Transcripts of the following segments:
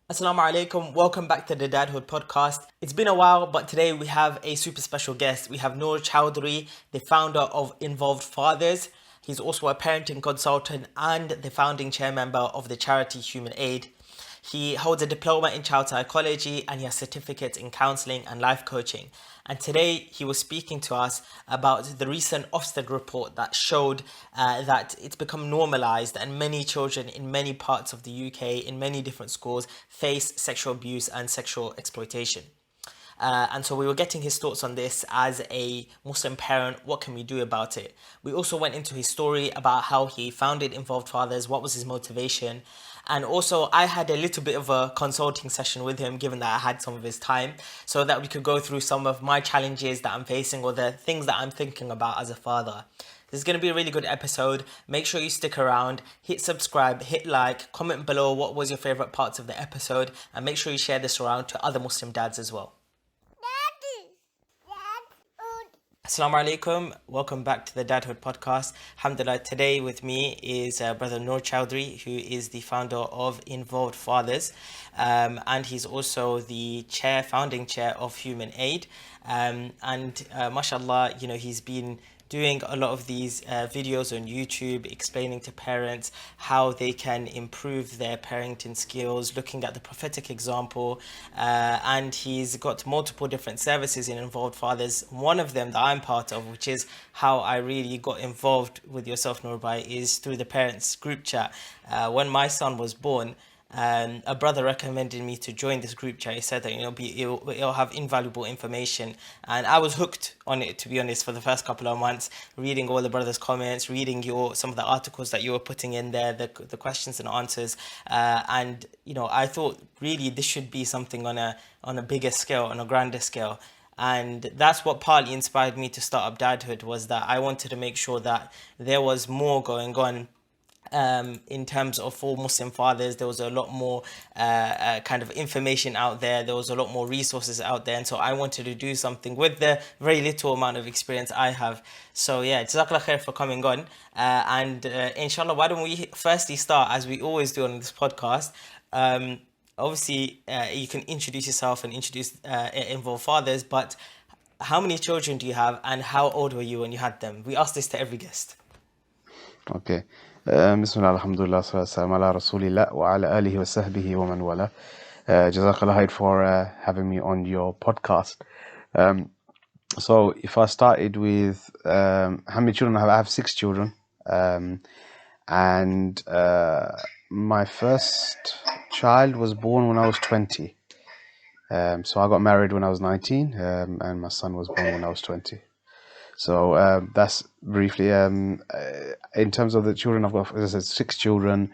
Assalamu alaikum, welcome back to the Dadhood podcast. It's been a while, but today we have a super special guest. We have Nur Choudhry, the founder of Involved Fathers. He's also a parenting consultant and the founding chair member of the charity Human Aid. He holds a diploma in child psychology and he has certificates in counselling and life coaching. And today he was speaking to us about the recent OFSTED report that showed that it's become normalised and many children in many parts of the UK, in many different schools, face sexual abuse and sexual exploitation. And so we were getting his thoughts on this as a Muslim parent. What can we do about it? We also went into his story about how he founded Involved Fathers, what was his motivation. And also, I had a little bit of a consulting session with him, given that I had some of his time, so that we could go through some of my challenges that I'm facing or the things that I'm thinking about as a father. This is going to be a really good episode. Make sure you stick around, hit subscribe, hit like, comment below what was your favorite parts of the episode, and make sure you share this around to other Muslim dads as well. Assalamu alaikum. Welcome back to the Dadhood podcast. Alhamdulillah, today with me is brother Nur Choudhry, who is the founder of Involved Fathers, and he's also the founding chair of Human Aid. Mashallah, he's been doing a lot of these videos on YouTube explaining to parents how they can improve their parenting skills, looking at the prophetic example, and he's got multiple different services in Involved Fathers. One of them that I'm part of, which is how I really got involved with yourself, Nurbai, is through the parents group chat. When my son was born, a brother recommended me to join this group chat. He said that it'll have invaluable information, and I was hooked on it, to be honest, for the first couple of months, reading all the brothers' comments, reading some of the articles that you were putting in there, the questions and answers, and I thought really this should be something on a bigger scale, on a grander scale. And that's what partly inspired me to start up Dadhood, was that I wanted to make sure that there was more going on in terms of for Muslim fathers. There was a lot more kind of information out there. There was a lot more resources out there. And so I wanted to do something with the very little amount of experience I have. So yeah, Jazakallah khair for coming on. Inshallah, why don't we firstly start, as we always do on this podcast. Obviously, you can introduce yourself and introduce Involved Fathers, but how many children do you have and how old were you when you had them? We ask this to every guest. Okay. Bismillah, alhamdulillah, sallallahu ala rasulillah wa ala alihi wa sahbihi wa man wala. Jazakallah khair for having me on your podcast. So if I started with how many children I have? I have 6 children. And my first child was born when I was 20. So I got married when I was 19, and my son was born when I was 20. So that's briefly. In terms of the children, I've got, as I said, 6 children,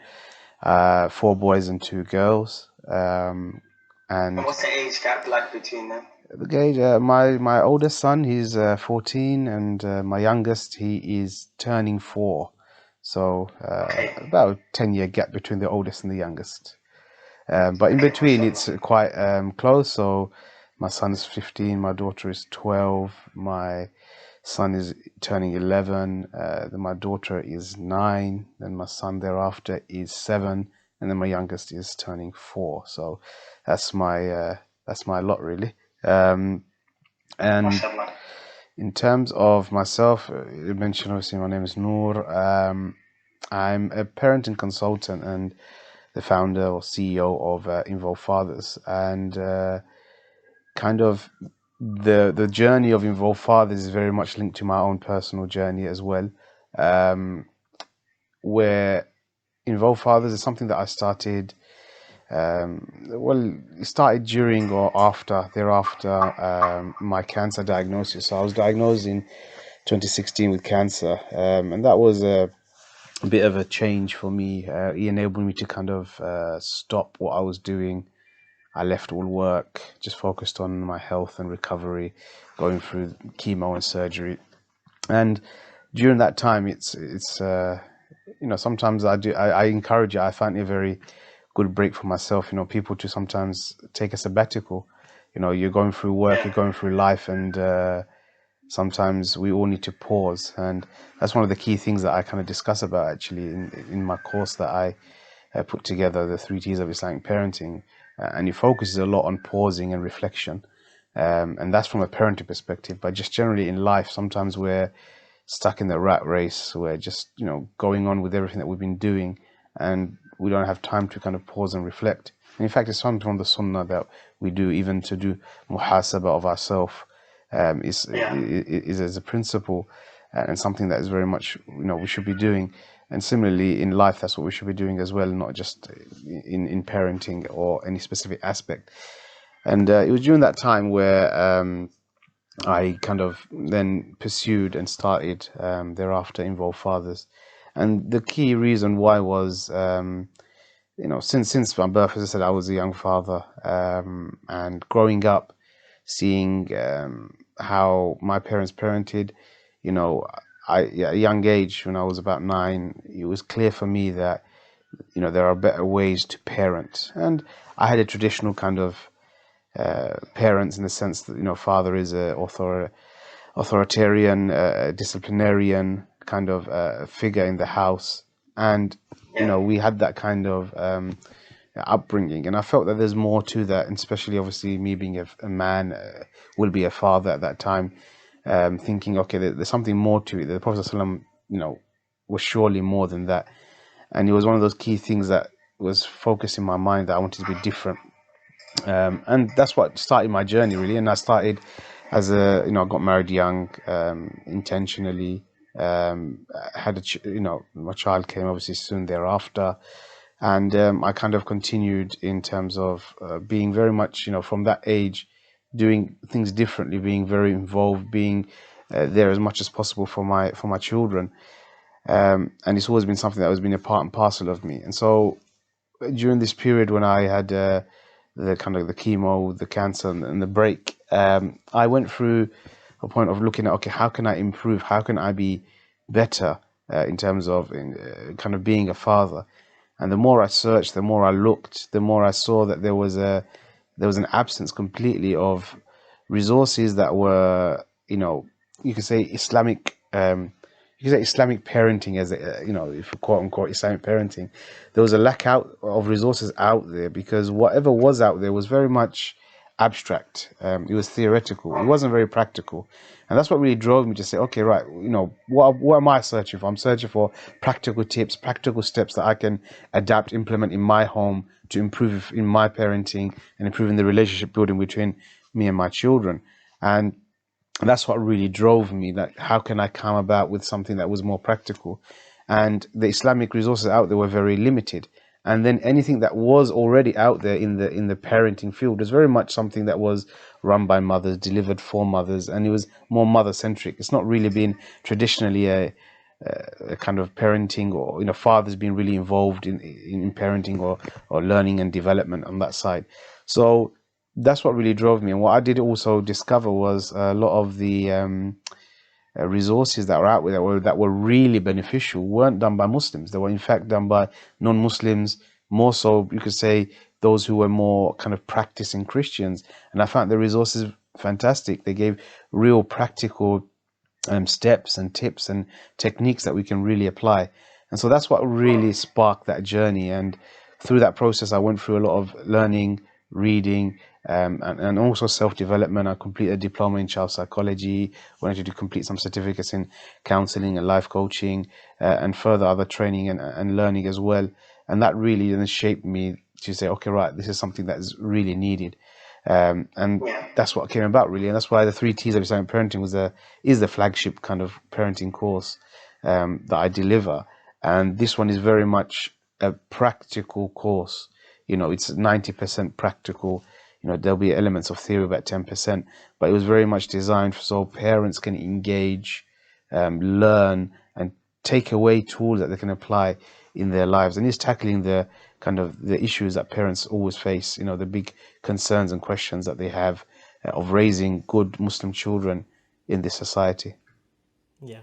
4 boys and 2 girls. And what's the age gap like between them? The age, my oldest son, he's 14, and my youngest, he is turning 4. So about a 10-year gap between the oldest and the youngest. But in between, it's quite close. So my son is 15, my daughter is 12, my son is turning 11, then my daughter is 9, then my son thereafter is 7, and then my youngest is turning 4. So that's my lot, really. And Mashallah. In terms of myself, you mentioned, obviously, my name is Nur. I'm a parenting consultant and the founder or CEO of Involved Fathers, and kind of the journey of Involved Fathers is very much linked to my own personal journey as well, where Involved Fathers is something that I started. It started during or thereafter my cancer diagnosis. So I was diagnosed in 2016 with cancer, and that was a bit of a change for me. It enabled me to kind of stop what I was doing. I left all work, just focused on my health and recovery, going through chemo and surgery. And during that time, it's sometimes I encourage it. I find it a very good break for myself. People to sometimes take a sabbatical. You're going through work, you're going through life, and sometimes we all need to pause. And that's one of the key things that I kind of discuss about actually in my course that I put together, the 3 T's of Islamic parenting. and it focuses a lot on pausing and reflection. And that's from a parenting perspective. But just generally in life, sometimes we're stuck in the rat race. We're just, going on with everything that we've been doing, and we don't have time to kind of pause and reflect. And in fact, it's something from the Sunnah that we do, even to do muhasaba of ourselves, is as a principle, and something that is very much, we should be doing. And similarly in life, that's what we should be doing as well, not just in parenting or any specific aspect. And it was during that time where I kind of then pursued and started thereafter involve fathers. And the key reason why was, since my birth, as I said, I was a young father, and growing up, seeing how my parents parented, at a young age, when I was about 9, it was clear for me that there are better ways to parent. And I had a traditional kind of parents, in the sense that father is a authoritarian, disciplinarian kind of figure in the house, and we had that kind of upbringing. And I felt that there's more to that, and especially obviously me being a man, will be a father at that time, thinking, okay, there's something more to it. The Prophet ﷺ, was surely more than that, and it was one of those key things that was focused in my mind, that I wanted to be different. And that's what started my journey, really. And I started as I got married young, intentionally. Had my child came obviously soon thereafter, and I kind of continued in terms of being very much, from that age, doing things differently, being very involved, being there as much as possible for my children. And it's always been something that has been a part and parcel of me. And so during this period when I had the kind of the chemo, the cancer, and the break, I went through a point of looking at, okay, how can I improve? How can I be better in terms of kind of being a father? And the more I searched, the more I looked, the more I saw that there was an absence completely of resources that were, you could say Islamic. You could say Islamic parenting, as if quote unquote Islamic parenting. There was a lack out of resources out there, because whatever was out there was very much abstract. It was theoretical. It wasn't very practical, and that's what really drove me to say, okay, right, what am I searching for? I'm searching for practical tips, practical steps that I can adapt, implement in my home to improve in my parenting and improving the relationship building between me and my children. And that's what really drove me, that how can I come about with something that was more practical? And the Islamic resources out there were very limited. And then anything that was already out there in the parenting field was very much something that was run by mothers, delivered for mothers, and it was more mother centric. It's not really been traditionally a kind of parenting, or fathers being really involved in parenting or learning and development on that side. So that's what really drove me. And what I did also discover was a lot of the resources that were out there that were really beneficial weren't done by Muslims. They were in fact done by non-Muslims, more so you could say those who were more kind of practicing Christians. And I found the resources fantastic. They gave real practical steps and tips and techniques that we can really apply. And so that's what really sparked that journey. And through that process, I went through a lot of learning, reading, and also self-development. I completed a diploma in child psychology, wanted to complete some certificates in counselling and life coaching, and further other training and learning as well. And that really then shaped me to say, okay, right, this is something that is really needed. And that's what came about, really. And that's why the 3 T's of Islamic parenting is the flagship kind of parenting course that I deliver. And this one is very much a practical course. It's 90% practical. There'll be elements of theory, about 10%, but it was very much designed so parents can engage, learn, and take away tools that they can apply in their lives. And it's tackling the kind of the issues that parents always face, the big concerns and questions that they have of raising good Muslim children in this society. Yeah.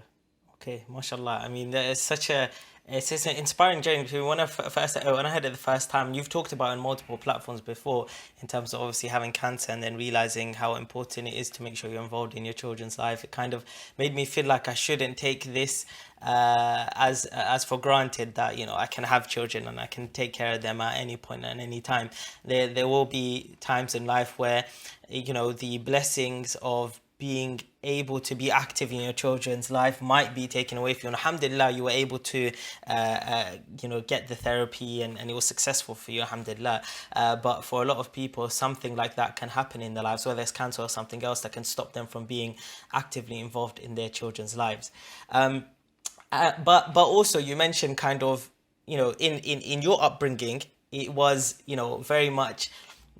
Okay, mashallah. I mean, there is such a It's an inspiring journey. When I heard it the first time, you've talked about on multiple platforms before, in terms of obviously having cancer and then realizing how important it is to make sure you're involved in your children's life. It kind of made me feel like I shouldn't take this as for granted, that I can have children and I can take care of them at any point and any time. There will be times in life where the blessings of being able to be active in your children's life might be taken away from you. And alhamdulillah, you were able to get the therapy, and it was successful for you, alhamdulillah. But for a lot of people, something like that can happen in their lives, whether it's cancer or something else that can stop them from being actively involved in their children's lives. But also, you mentioned kind of, in your upbringing, it was, very much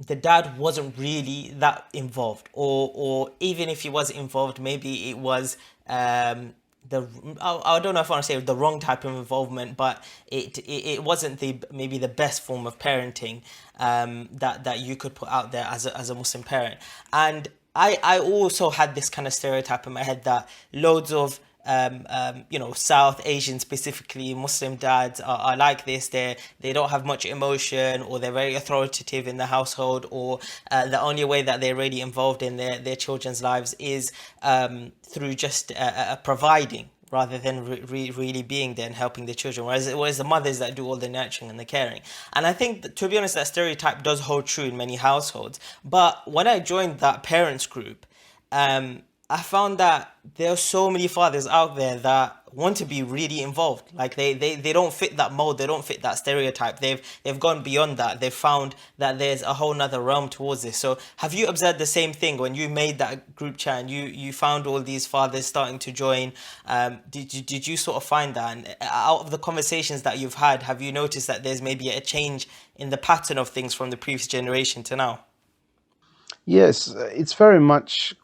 the dad wasn't really that involved, or even if he was involved, maybe it was I don't know if I want to say the wrong type of involvement, but it wasn't maybe the best form of parenting that you could put out there as a Muslim parent. And I also had this kind of stereotype in my head that loads of South Asian, specifically Muslim dads are like this. They don't have much emotion, or they're very authoritative in the household, or the only way that they're really involved in their children's lives is through just providing, rather than really being there and helping the children. Whereas the mothers that do all the nurturing and the caring. And I think, to be honest, that stereotype does hold true in many households. But when I joined that parents group, I found that there are so many fathers out there that want to be really involved. Like they don't fit that mold, they don't fit that stereotype. They've gone beyond that. They've found that there's a whole nother realm towards this. So have you observed the same thing when you made that group chat and you found all these fathers starting to join? Did you sort of find that? And out of the conversations that you've had, have you noticed that there's maybe a change in the pattern of things from the previous generation to now? Yes, it's very much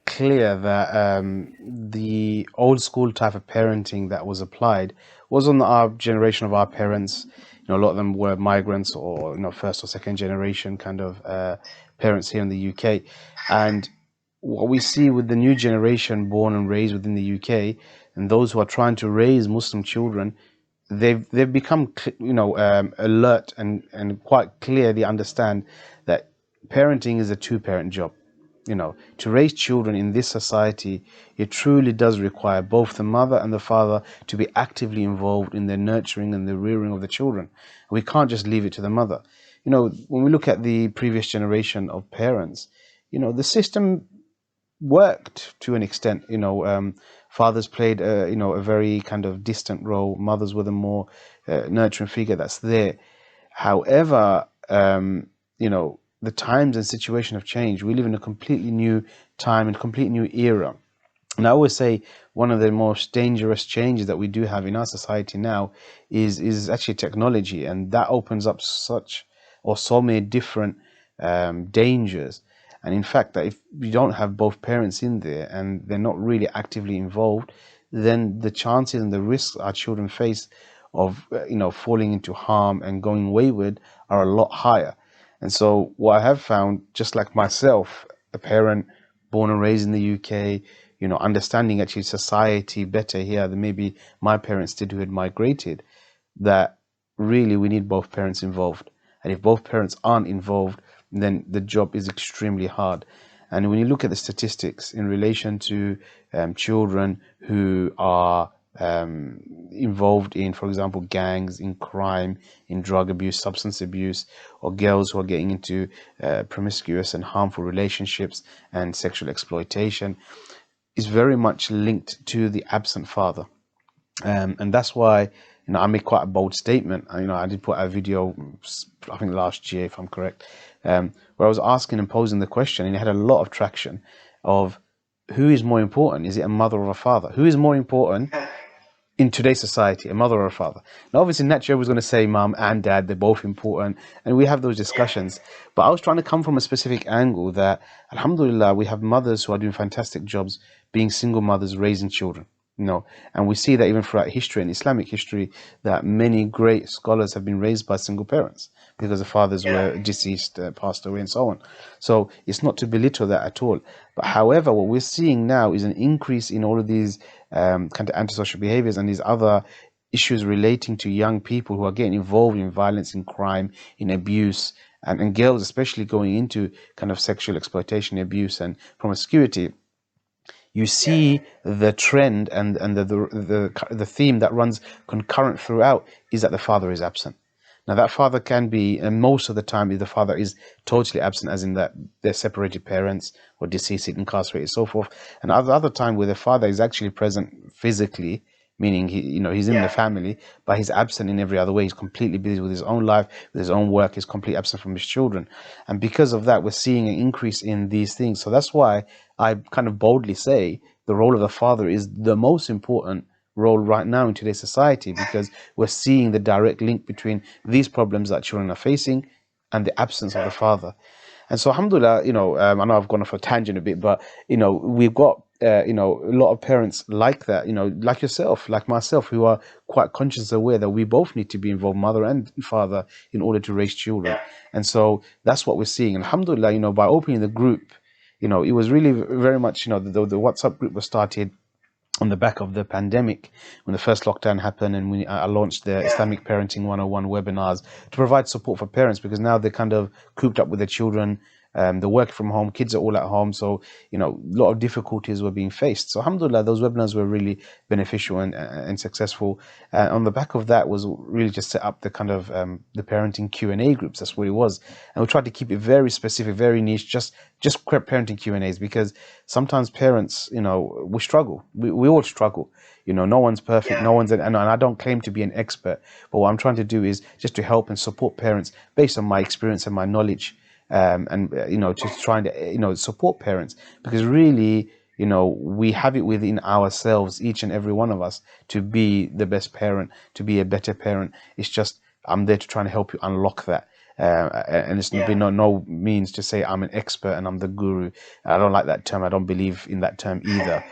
clear that the old school type of parenting that was applied was on our generation of our parents. A lot of them were migrants, or first or second generation kind of parents here in the UK. And what we see with the new generation born and raised within the UK, and those who are trying to raise Muslim children, they've become alert and quite clearly understand that parenting is a two-parent job. To raise children in this society, it truly does require both the mother and the father to be actively involved in the nurturing and the rearing of the children. We can't just leave it to the mother. When we look at the previous generation of parents, the system worked to an extent. Fathers played a very kind of distant role. Mothers were the more nurturing figure that's there. However, the times and situation have changed. We live in a completely new time and completely new era. And I always say one of the most dangerous changes that we do have in our society now is actually technology, and that opens up so many different dangers. And in fact, that if you don't have both parents in there and they're not really actively involved, then the chances and the risks our children face of falling into harm and going wayward are a lot higher. And so what I have found, just like myself, a parent born and raised in the UK, understanding actually society better here than maybe my parents did who had migrated, that really we need both parents involved. And if both parents aren't involved, then the job is extremely hard. And when you look at the statistics in relation to children who are involved in, for example, gangs, in crime, in drug abuse, substance abuse, or girls who are getting into promiscuous and harmful relationships and sexual exploitation, is very much linked to the absent father. And that's why I made quite a bold statement. I did put out a video, I think last year, if I'm correct, where I was asking and posing the question, and it had a lot of traction of who is more important? Is it a mother or a father? Who is more important in today's society, a mother or a father? Now, obviously, naturally, I was going to say mum and dad, they're both important, and we have those discussions. But I was trying to come from a specific angle that, alhamdulillah, we have mothers who are doing fantastic jobs, being single mothers, raising children. And we see that even throughout history and Islamic history, that many great scholars have been raised by single parents because the fathers were deceased, passed away, and so on. So it's not to belittle that at all. But however, what we're seeing now is an increase in all of these kind of antisocial behaviors and these other issues relating to young people who are getting involved in violence, in crime, in abuse, and girls especially going into kind of sexual exploitation, abuse, and promiscuity, you see the trend and the theme that runs concurrent throughout is that the father is absent. Now that father can be, and most of the time, the father is totally absent, as in that they're separated parents or deceased, incarcerated, so forth. And other time where the father is actually present physically, meaning he's in the family, but he's absent in every other way. He's completely busy with his own life, with his own work. He's completely absent from his children, and because of that, we're seeing an increase in these things. So that's why I kind of boldly say the role of the father is the most important role right now in today's society, because we're seeing the direct link between these problems that children are facing and the absence of the father. And so, alhamdulillah, I know I've gone off a tangent a bit, but, we've got, a lot of parents like that, like yourself, like myself, who are quite conscious aware that we both need to be involved, mother and father, in order to raise children. And so that's what we're seeing. And alhamdulillah, by opening the group, it was really very much, the WhatsApp group was started on the back of the pandemic, when the first lockdown happened, and I launched the Islamic Parenting 101 webinars to provide support for parents, because now they're kind of cooped up with their children. They're working from home, kids are all at home, so a lot of difficulties were being faced. So alhamdulillah, those webinars were really beneficial and successful. On the back of that was really just set up the kind of the parenting Q&A groups. That's what it was, and we tried to keep it very specific, very niche, just parenting Q&As, because sometimes parents, we struggle. We all struggle. No one's perfect. No one's, and I don't claim to be an expert, but what I'm trying to do is just to help and support parents based on my experience and my knowledge, and to try and support parents, because really, we have it within ourselves, each and every one of us, to be the best parent, to be a better parent. It's just I'm there to try and help you unlock that. And it's been no means to say I'm an expert and I'm the guru. I don't like that term. I don't believe in that term either.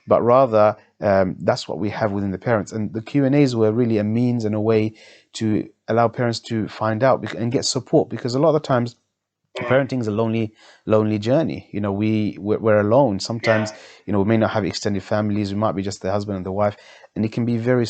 But rather, that's what we have within the parents. And the Q&As were really a means and a way to allow parents to find out and get support, because a lot of the times parenting is a lonely journey. We're alone sometimes. We may not have extended families. We might be just the husband and the wife, and it can be very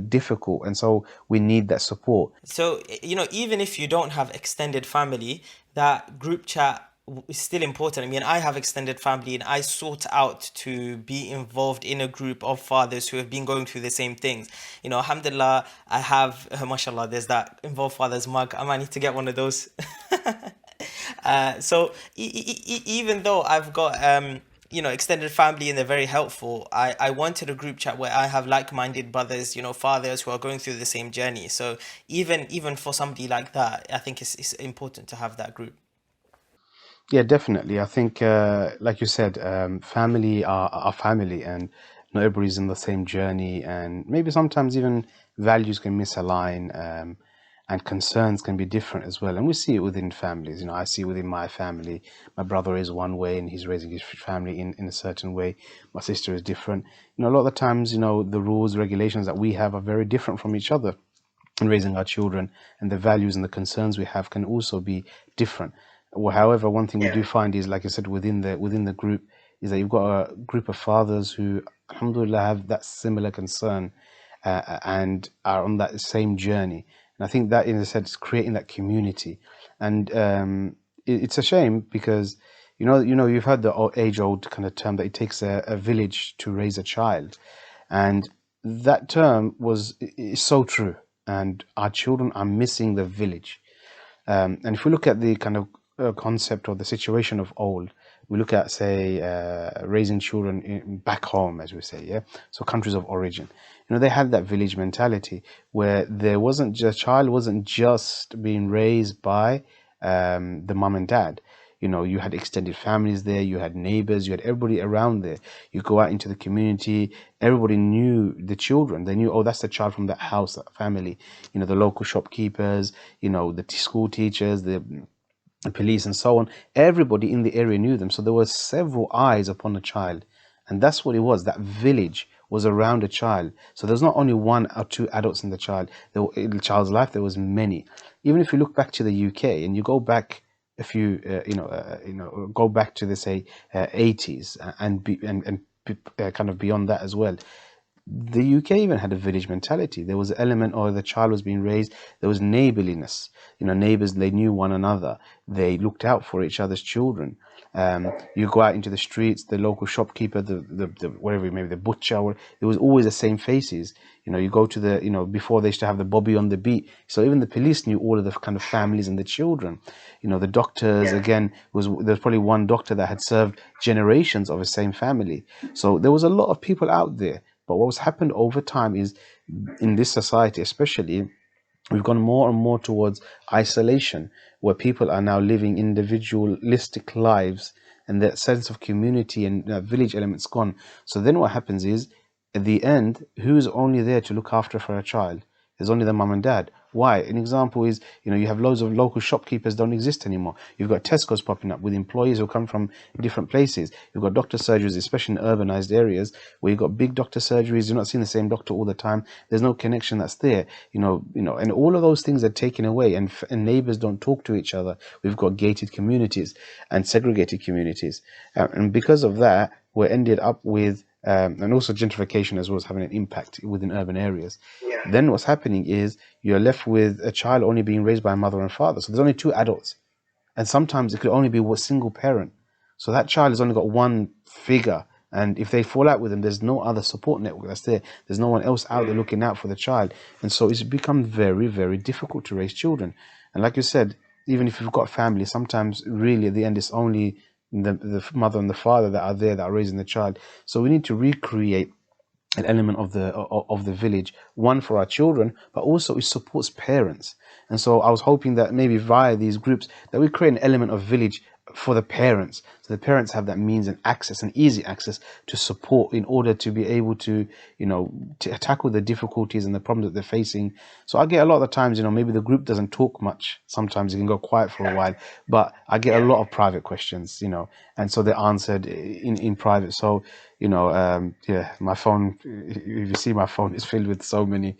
difficult, and so we need that support. So, even if you don't have extended family, that group chat is still important. I mean, I have extended family, and I sought out to be involved in a group of fathers who have been going through the same things. Alhamdulillah, I have, mashallah, there's that involved fathers mug. I might need to get one of those. So even though I've got extended family and they're very helpful, I wanted a group chat where I have like-minded brothers, fathers who are going through the same journey. So even for somebody like that, I think it's important to have that group. Yeah, definitely. I think, like you said, family are family, and not everybody's in the same journey, and maybe sometimes even values can misalign, and concerns can be different as well. And we see it within families. I see it within my family. My brother is one way, and he's raising his family in a certain way. My sister is different. A lot of the times, the rules, regulations that we have are very different from each other in raising our children, and the values and the concerns we have can also be different. Well, however, one thing we do find is, like I said, within the group, is that you've got a group of fathers who, alhamdulillah, have that similar concern, and are on that same journey. And I think that, in a sense, is creating that community. And it's a shame, because you've heard the age-old kind of term that it takes a village to raise a child, and that term is so true. And our children are missing the village. And if we look at the kind of concept or the situation of old, we look at, say, raising children back home, as we say, yeah. So countries of origin, they had that village mentality where the child wasn't just being raised by the mum and dad. You had extended families there, you had neighbors, you had everybody around there. You go out into the community, everybody knew the children. They knew, oh, that's the child from that house, that family. The local shopkeepers, the school teachers, the police, and so on. Everybody in the area knew them. So there were several eyes upon the child. And that's what it was. That village was around a child. So there's not only one or two adults in the child's life, there was many. Even if you look back to the UK and you go back a few, go back to the, say, 80s and kind of beyond that as well, The UK even had a village mentality. There was an element, or the child was being raised, there was neighborliness. Neighbors, they knew one another. They looked out for each other's children. You go out into the streets, the local shopkeeper, the whatever, maybe the butcher, there was always the same faces. You go to before they used to have the bobby on the beat. So even the police knew all of the kind of families and the children. The doctors, again, there's probably one doctor that had served generations of the same family. So there was a lot of people out there. But what's happened over time is, in this society especially, we've gone more and more towards isolation, where people are now living individualistic lives, and that sense of community and village element's gone. So then what happens is, at the end, who's only there to look after for a child? There's only the mum and dad. Why? An example is, you have loads of local shopkeepers don't exist anymore. You've got Tesco's popping up with employees who come from different places. You've got doctor surgeries, especially in urbanized areas, where you've got big doctor surgeries. You're not seeing the same doctor all the time. There's no connection that's there. And all of those things are taken away, and neighbors don't talk to each other. We've got gated communities and segregated communities, and because of that, we're ended up with and also gentrification as well as having an impact within urban areas. Then what's happening is, you're left with a child only being raised by a mother and father. So there's only two adults, and sometimes it could only be a single parent. So that child has only got one figure, and if they fall out with him, there's no other support network that's there. There's no one else out there looking out for the child, and so it's become very, very difficult to raise children. And like you said, even if you've got a family, sometimes really at the end it's only the mother and the father that are there, that are raising the child. So we need to recreate an element of the village, one for our children, but also it supports parents. And so I was hoping that maybe via these groups that we create an element of village for the parents, so the parents have that means and access and easy access to support, in order to be able to to tackle the difficulties and the problems that they're facing. So I get a lot of the times, maybe the group doesn't talk much, sometimes it can go quiet for a while, but I get a lot of private questions, and so they're answered in private. So my phone, if you see my phone, is filled with so many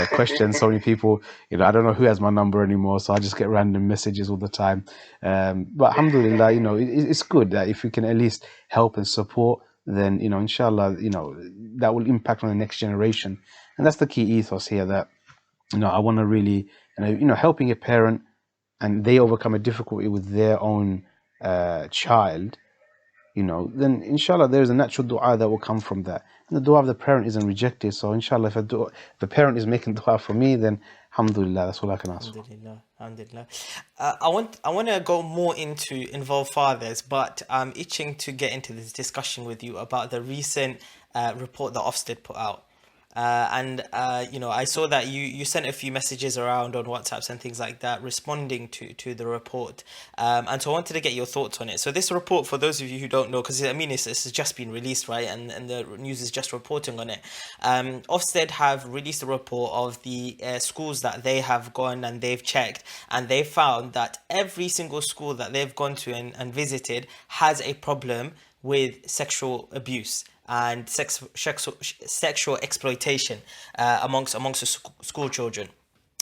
questions, so many people. I don't know who has my number anymore, so I just get random messages all the time. But alhamdulillah, it's good that if we can at least help and support, then inshallah, that will impact on the next generation. And that's the key ethos here, that I want to really, helping a parent and they overcome a difficulty with their own child, then inshallah there's a natural dua that will come from that. And the dua of the parent isn't rejected. So inshallah, if the parent is making dua for me, then alhamdulillah, that's all I can ask for. Alhamdulillah. I want to go more into involve fathers, but I'm itching to get into this discussion with you about the recent report that OFSTED put out. I saw that you sent a few messages around on WhatsApps and things like that, responding to the report. And so I wanted to get your thoughts on it. So this report, for those of you who don't know, because it's just been released, right? And the news is just reporting on it. Ofsted have released a report of the schools that they have gone and they've checked, and they found that every single school that they've gone to and visited has a problem with sexual abuse and sexual exploitation amongst the school children.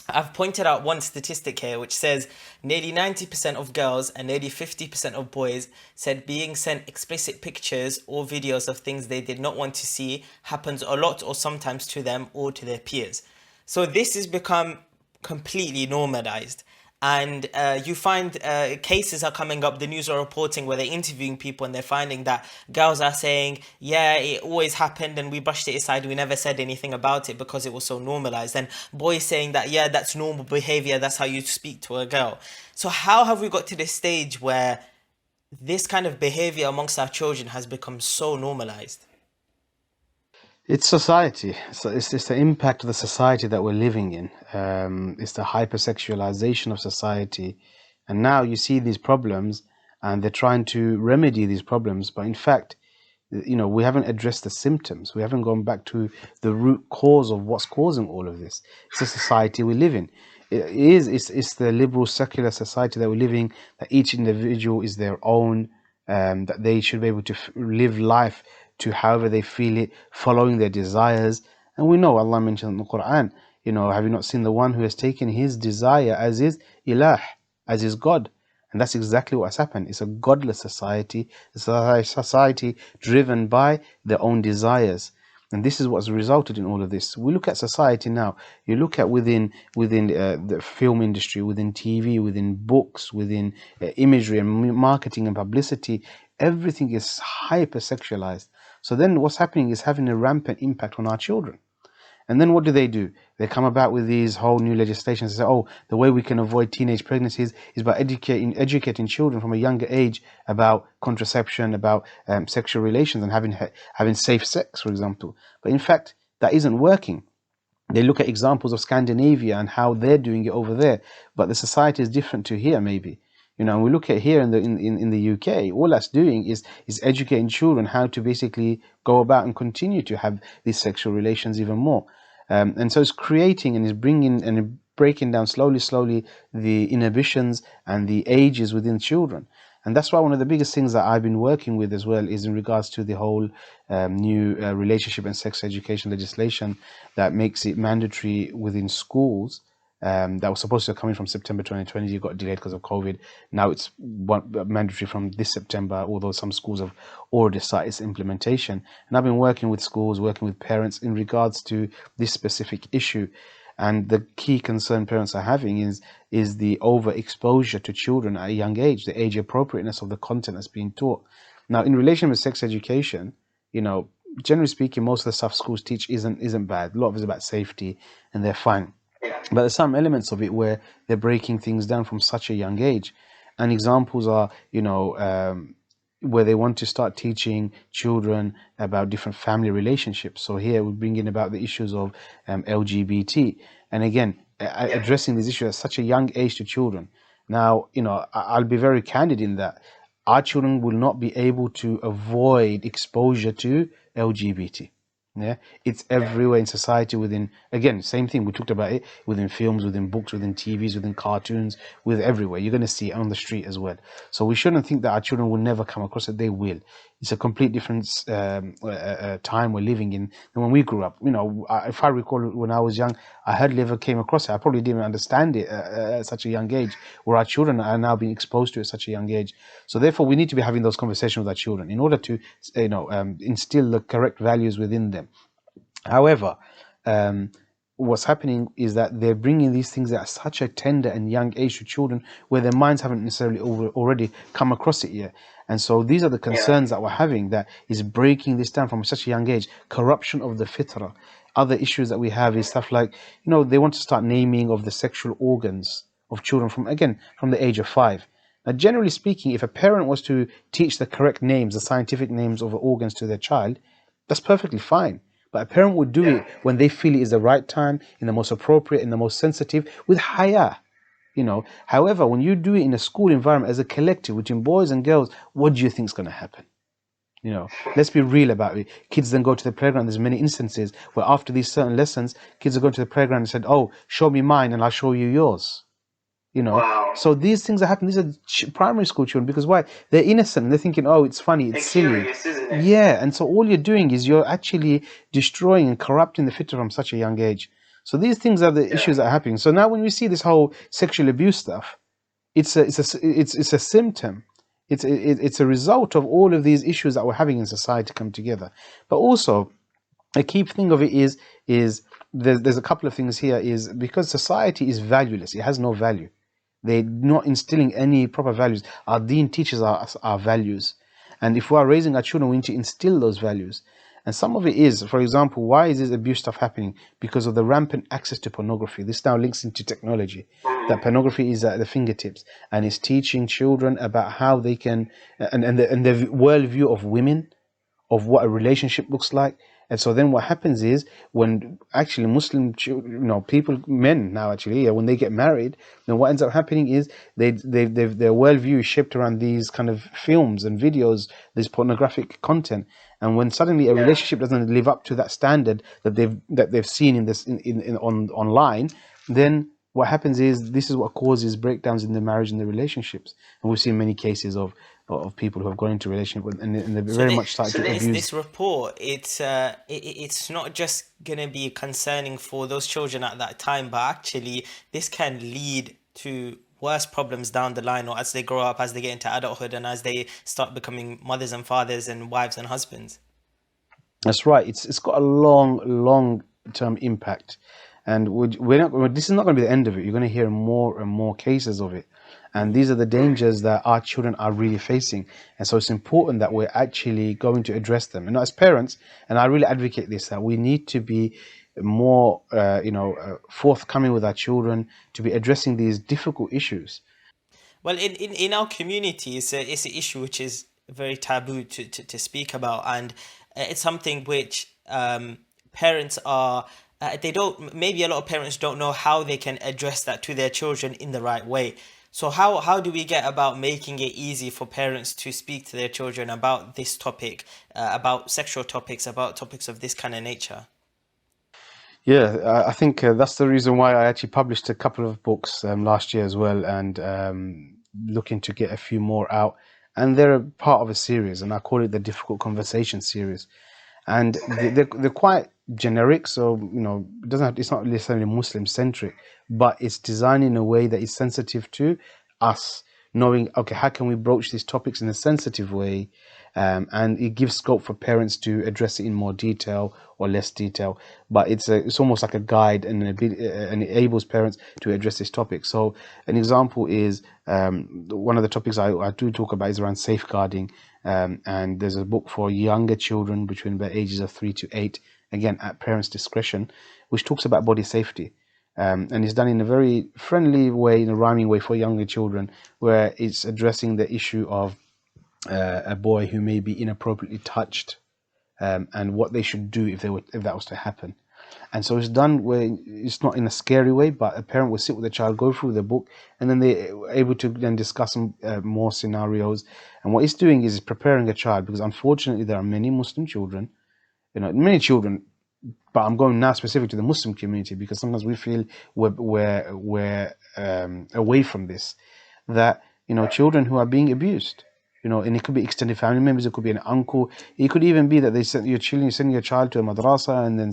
I've pointed out one statistic here which says nearly 90% of girls and nearly 50% of boys said being sent explicit pictures or videos of things they did not want to see happens a lot or sometimes to them or to their peers. So this has become completely normalized. And you find cases are coming up, the news are reporting, where they're interviewing people and they're finding that girls are saying, yeah, it always happened and we brushed it aside, we never said anything about it because it was so normalized. And boys saying that, yeah, that's normal behavior, that's how you speak to a girl. So how have we got to this stage where this kind of behavior amongst our children has become so normalized? It's society. So it's the impact of the society that we're living in. It's the hypersexualization of society. And now you see these problems and they're trying to remedy these problems. But in fact, we haven't addressed the symptoms. We haven't gone back to the root cause of what's causing all of this. It's the society we live in. It's the liberal secular society that we're living, that each individual is their own, that they should be able to live life to however they feel it, following their desires. And we know Allah mentioned in the Quran, have you not seen the one who has taken his desire as his ilah, as his God? And that's exactly what's happened. It's a godless society. It's a society driven by their own desires. And this is what's resulted in all of this. We look at society now. You look at within the film industry, within TV, within books, within imagery and marketing and publicity. Everything is hyper sexualized. So then, what's happening is having a rampant impact on our children. And then what do? They come about with these whole new legislations. They say, oh, the way we can avoid teenage pregnancies is by educating children from a younger age about contraception, about sexual relations, and having safe sex, for example. But in fact, that isn't working. They look at examples of Scandinavia and how they're doing it over there, but the society is different to here, maybe. And we look at here in the UK, all that's doing is educating children how to basically go about and continue to have these sexual relations even more. And so it's creating and is bringing and breaking down slowly the inhibitions and the ages within children. And that's why one of the biggest things that I've been working with as well is in regards to the whole new relationship and sex education legislation that makes it mandatory within schools. That was supposed to come in from September 2020. It got delayed because of COVID. Now it's mandatory from this September, although some schools have already started its implementation. And I've been working with schools, working with parents in regards to this specific issue. And the key concern parents are having is the overexposure to children at a young age, the age appropriateness of the content that's being taught. Now, in relation with sex education, generally speaking, most of the stuff schools teach isn't bad. A lot of it is about safety, and they're fine. But there's some elements of it where they're breaking things down from such a young age. And examples are, where they want to start teaching children about different family relationships. So here we bring in about the issues of LGBT. And again, addressing these issues at such a young age to children. Now, I'll be very candid in that our children will not be able to avoid exposure to LGBT. Yeah, it's everywhere in society. Again, same thing, we talked about it, within films, within books, within TVs, within cartoons, with everywhere. You're going to see it on the street as well. So we shouldn't think that our children will never come across it. They will. It's a complete different time we're living in than when we grew up. If I recall, when I was young, I hardly ever came across it. I probably didn't understand it at such a young age, where our children are now being exposed to it at such a young age. So therefore, we need to be having those conversations with our children in order to instill the correct values within them. However, what's happening is that they're bringing these things at such a tender and young age to children, where their minds haven't necessarily already come across it yet. And so these are the concerns that we're having, that is breaking this down from such a young age. Corruption of the fitrah. Other issues that we have is stuff like, they want to start naming of the sexual organs of children from the age of 5. Now, generally speaking, if a parent was to teach the correct names, the scientific names of the organs to their child, that's perfectly fine. But a parent would do it when they feel it is the right time, in the most appropriate, in the most sensitive, with haya. However, when you do it in a school environment as a collective between boys and girls, what do you think is going to happen? Let's be real about it. Kids then go to the playground. There's many instances where after these certain lessons, kids are going to the playground and said, "Oh, show me mine and I'll show you yours." Wow. So these things are happening. These are primary school children, because why? They're innocent. They're thinking, oh, it's funny, it's silly. Curious, isn't it? Yeah, and so all you're doing is you're actually destroying and corrupting the fitter from such a young age. So these things are the issues that are happening. So now when we see this whole sexual abuse stuff, it's a symptom. It's a result of all of these issues that we're having in society come together. But also, a key thing of it is there's a couple of things here, is because society is valueless. It has no value. They're not instilling any proper values. Our deen teaches our values. And if we are raising our children, we need to instill those values. And some of it is, for example, why is this abuse stuff happening? Because of the rampant access to pornography. This now links into technology. That pornography is at the fingertips, and it's teaching children about how they can, and the worldview of women, of what a relationship looks like. And so then what happens is, when actually Muslim people, men now actually, when they get married, then what ends up happening is their worldview is shaped around these kind of films and videos, this pornographic content. And when suddenly a relationship doesn't live up to that standard that they've seen online, then what happens is, this is what causes breakdowns in the marriage and the relationships. And we've seen many cases of people who have gone into relationship and they're very much started to abuse. This report, it's not just gonna be concerning for those children at that time, but actually this can lead to worse problems down the line, or as they grow up, as they get into adulthood, and as they start becoming mothers and fathers and wives and husbands. That's right. It's got a long term impact, and we're not. This is not going to be the end of it. You're going to hear more and more cases of it, and these are the dangers that our children are really facing. And so it's important that we're actually going to address them. And as parents, and I really advocate this, that we need to be more, forthcoming with our children to be addressing these difficult issues. Well, in our community, it's an issue which is very taboo to speak about, and it's something which parents are. They don't. Maybe a lot of parents don't know how they can address that to their children in the right way. So how do we get about making it easy for parents to speak to their children about this topic, about sexual topics, about topics of this kind of nature? Yeah, I think that's the reason why I actually published a couple of books last year as well, and looking to get a few more out. And they're a part of a series, and I call it the Difficult Conversation series. And they're quite generic, so it doesn't have, it's not necessarily Muslim centric, but it's designed in a way that is sensitive to us, knowing, okay, how can we broach these topics in a sensitive way, and it gives scope for parents to address it in more detail or less detail, but it's almost like a guide and and it enables parents to address this topic. So an example is, one of the topics I do talk about is around safeguarding, and there's a book for younger children between the ages of 3 to 8, again at parents' discretion, which talks about body safety. And it's done in a very friendly way, in a rhyming way for younger children, where it's addressing the issue of a boy who may be inappropriately touched, and what they should do if that was to happen. And so it's done where it's not in a scary way, but a parent will sit with the child, go through the book, and then they're able to then discuss some more scenarios. And what it's doing is preparing a child, because unfortunately there are many Muslim children, many children, but I'm going now specific to the Muslim community, because sometimes we feel we're away from this, that children who are being abused, and it could be extended family members, it could be an uncle, it could even be that they send your children, you send your child to a madrasa, and then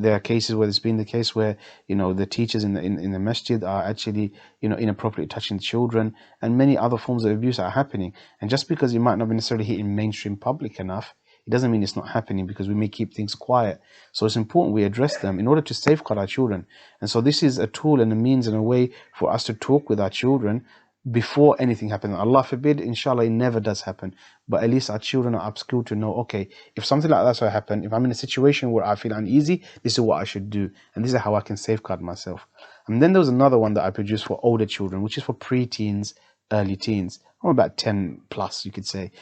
there are cases where it's been the case where the teachers in the masjid are actually inappropriately touching children, and many other forms of abuse are happening. And just because it might not be necessarily hitting mainstream public enough, it doesn't mean it's not happening, because we may keep things quiet. So it's important we address them in order to safeguard our children. And so this is a tool and a means and a way for us to talk with our children before anything happens. Allah forbid, inshallah, it never does happen. But at least our children are upskilled to know, okay, if something like that's to happen, if I'm in a situation where I feel uneasy, this is what I should do. And this is how I can safeguard myself. And then there was another one that I produced for older children, which is for pre-teens, early teens. I'm about 10 plus, you could say.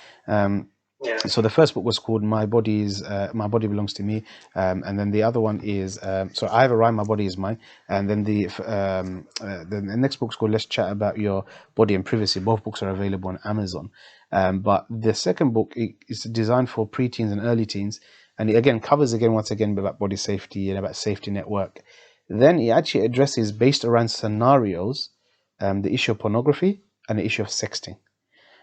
So the first book was called My Body Belongs to Me, and then the other one is so I have a rhyme, My Body Is Mine, and then the next book's called Let's Chat About Your Body and Privacy. Both books are available on Amazon, but the second book is designed for preteens and early teens, and it again covers once again about body safety and about safety network. Then it actually addresses, based around scenarios, the issue of pornography and the issue of sexting.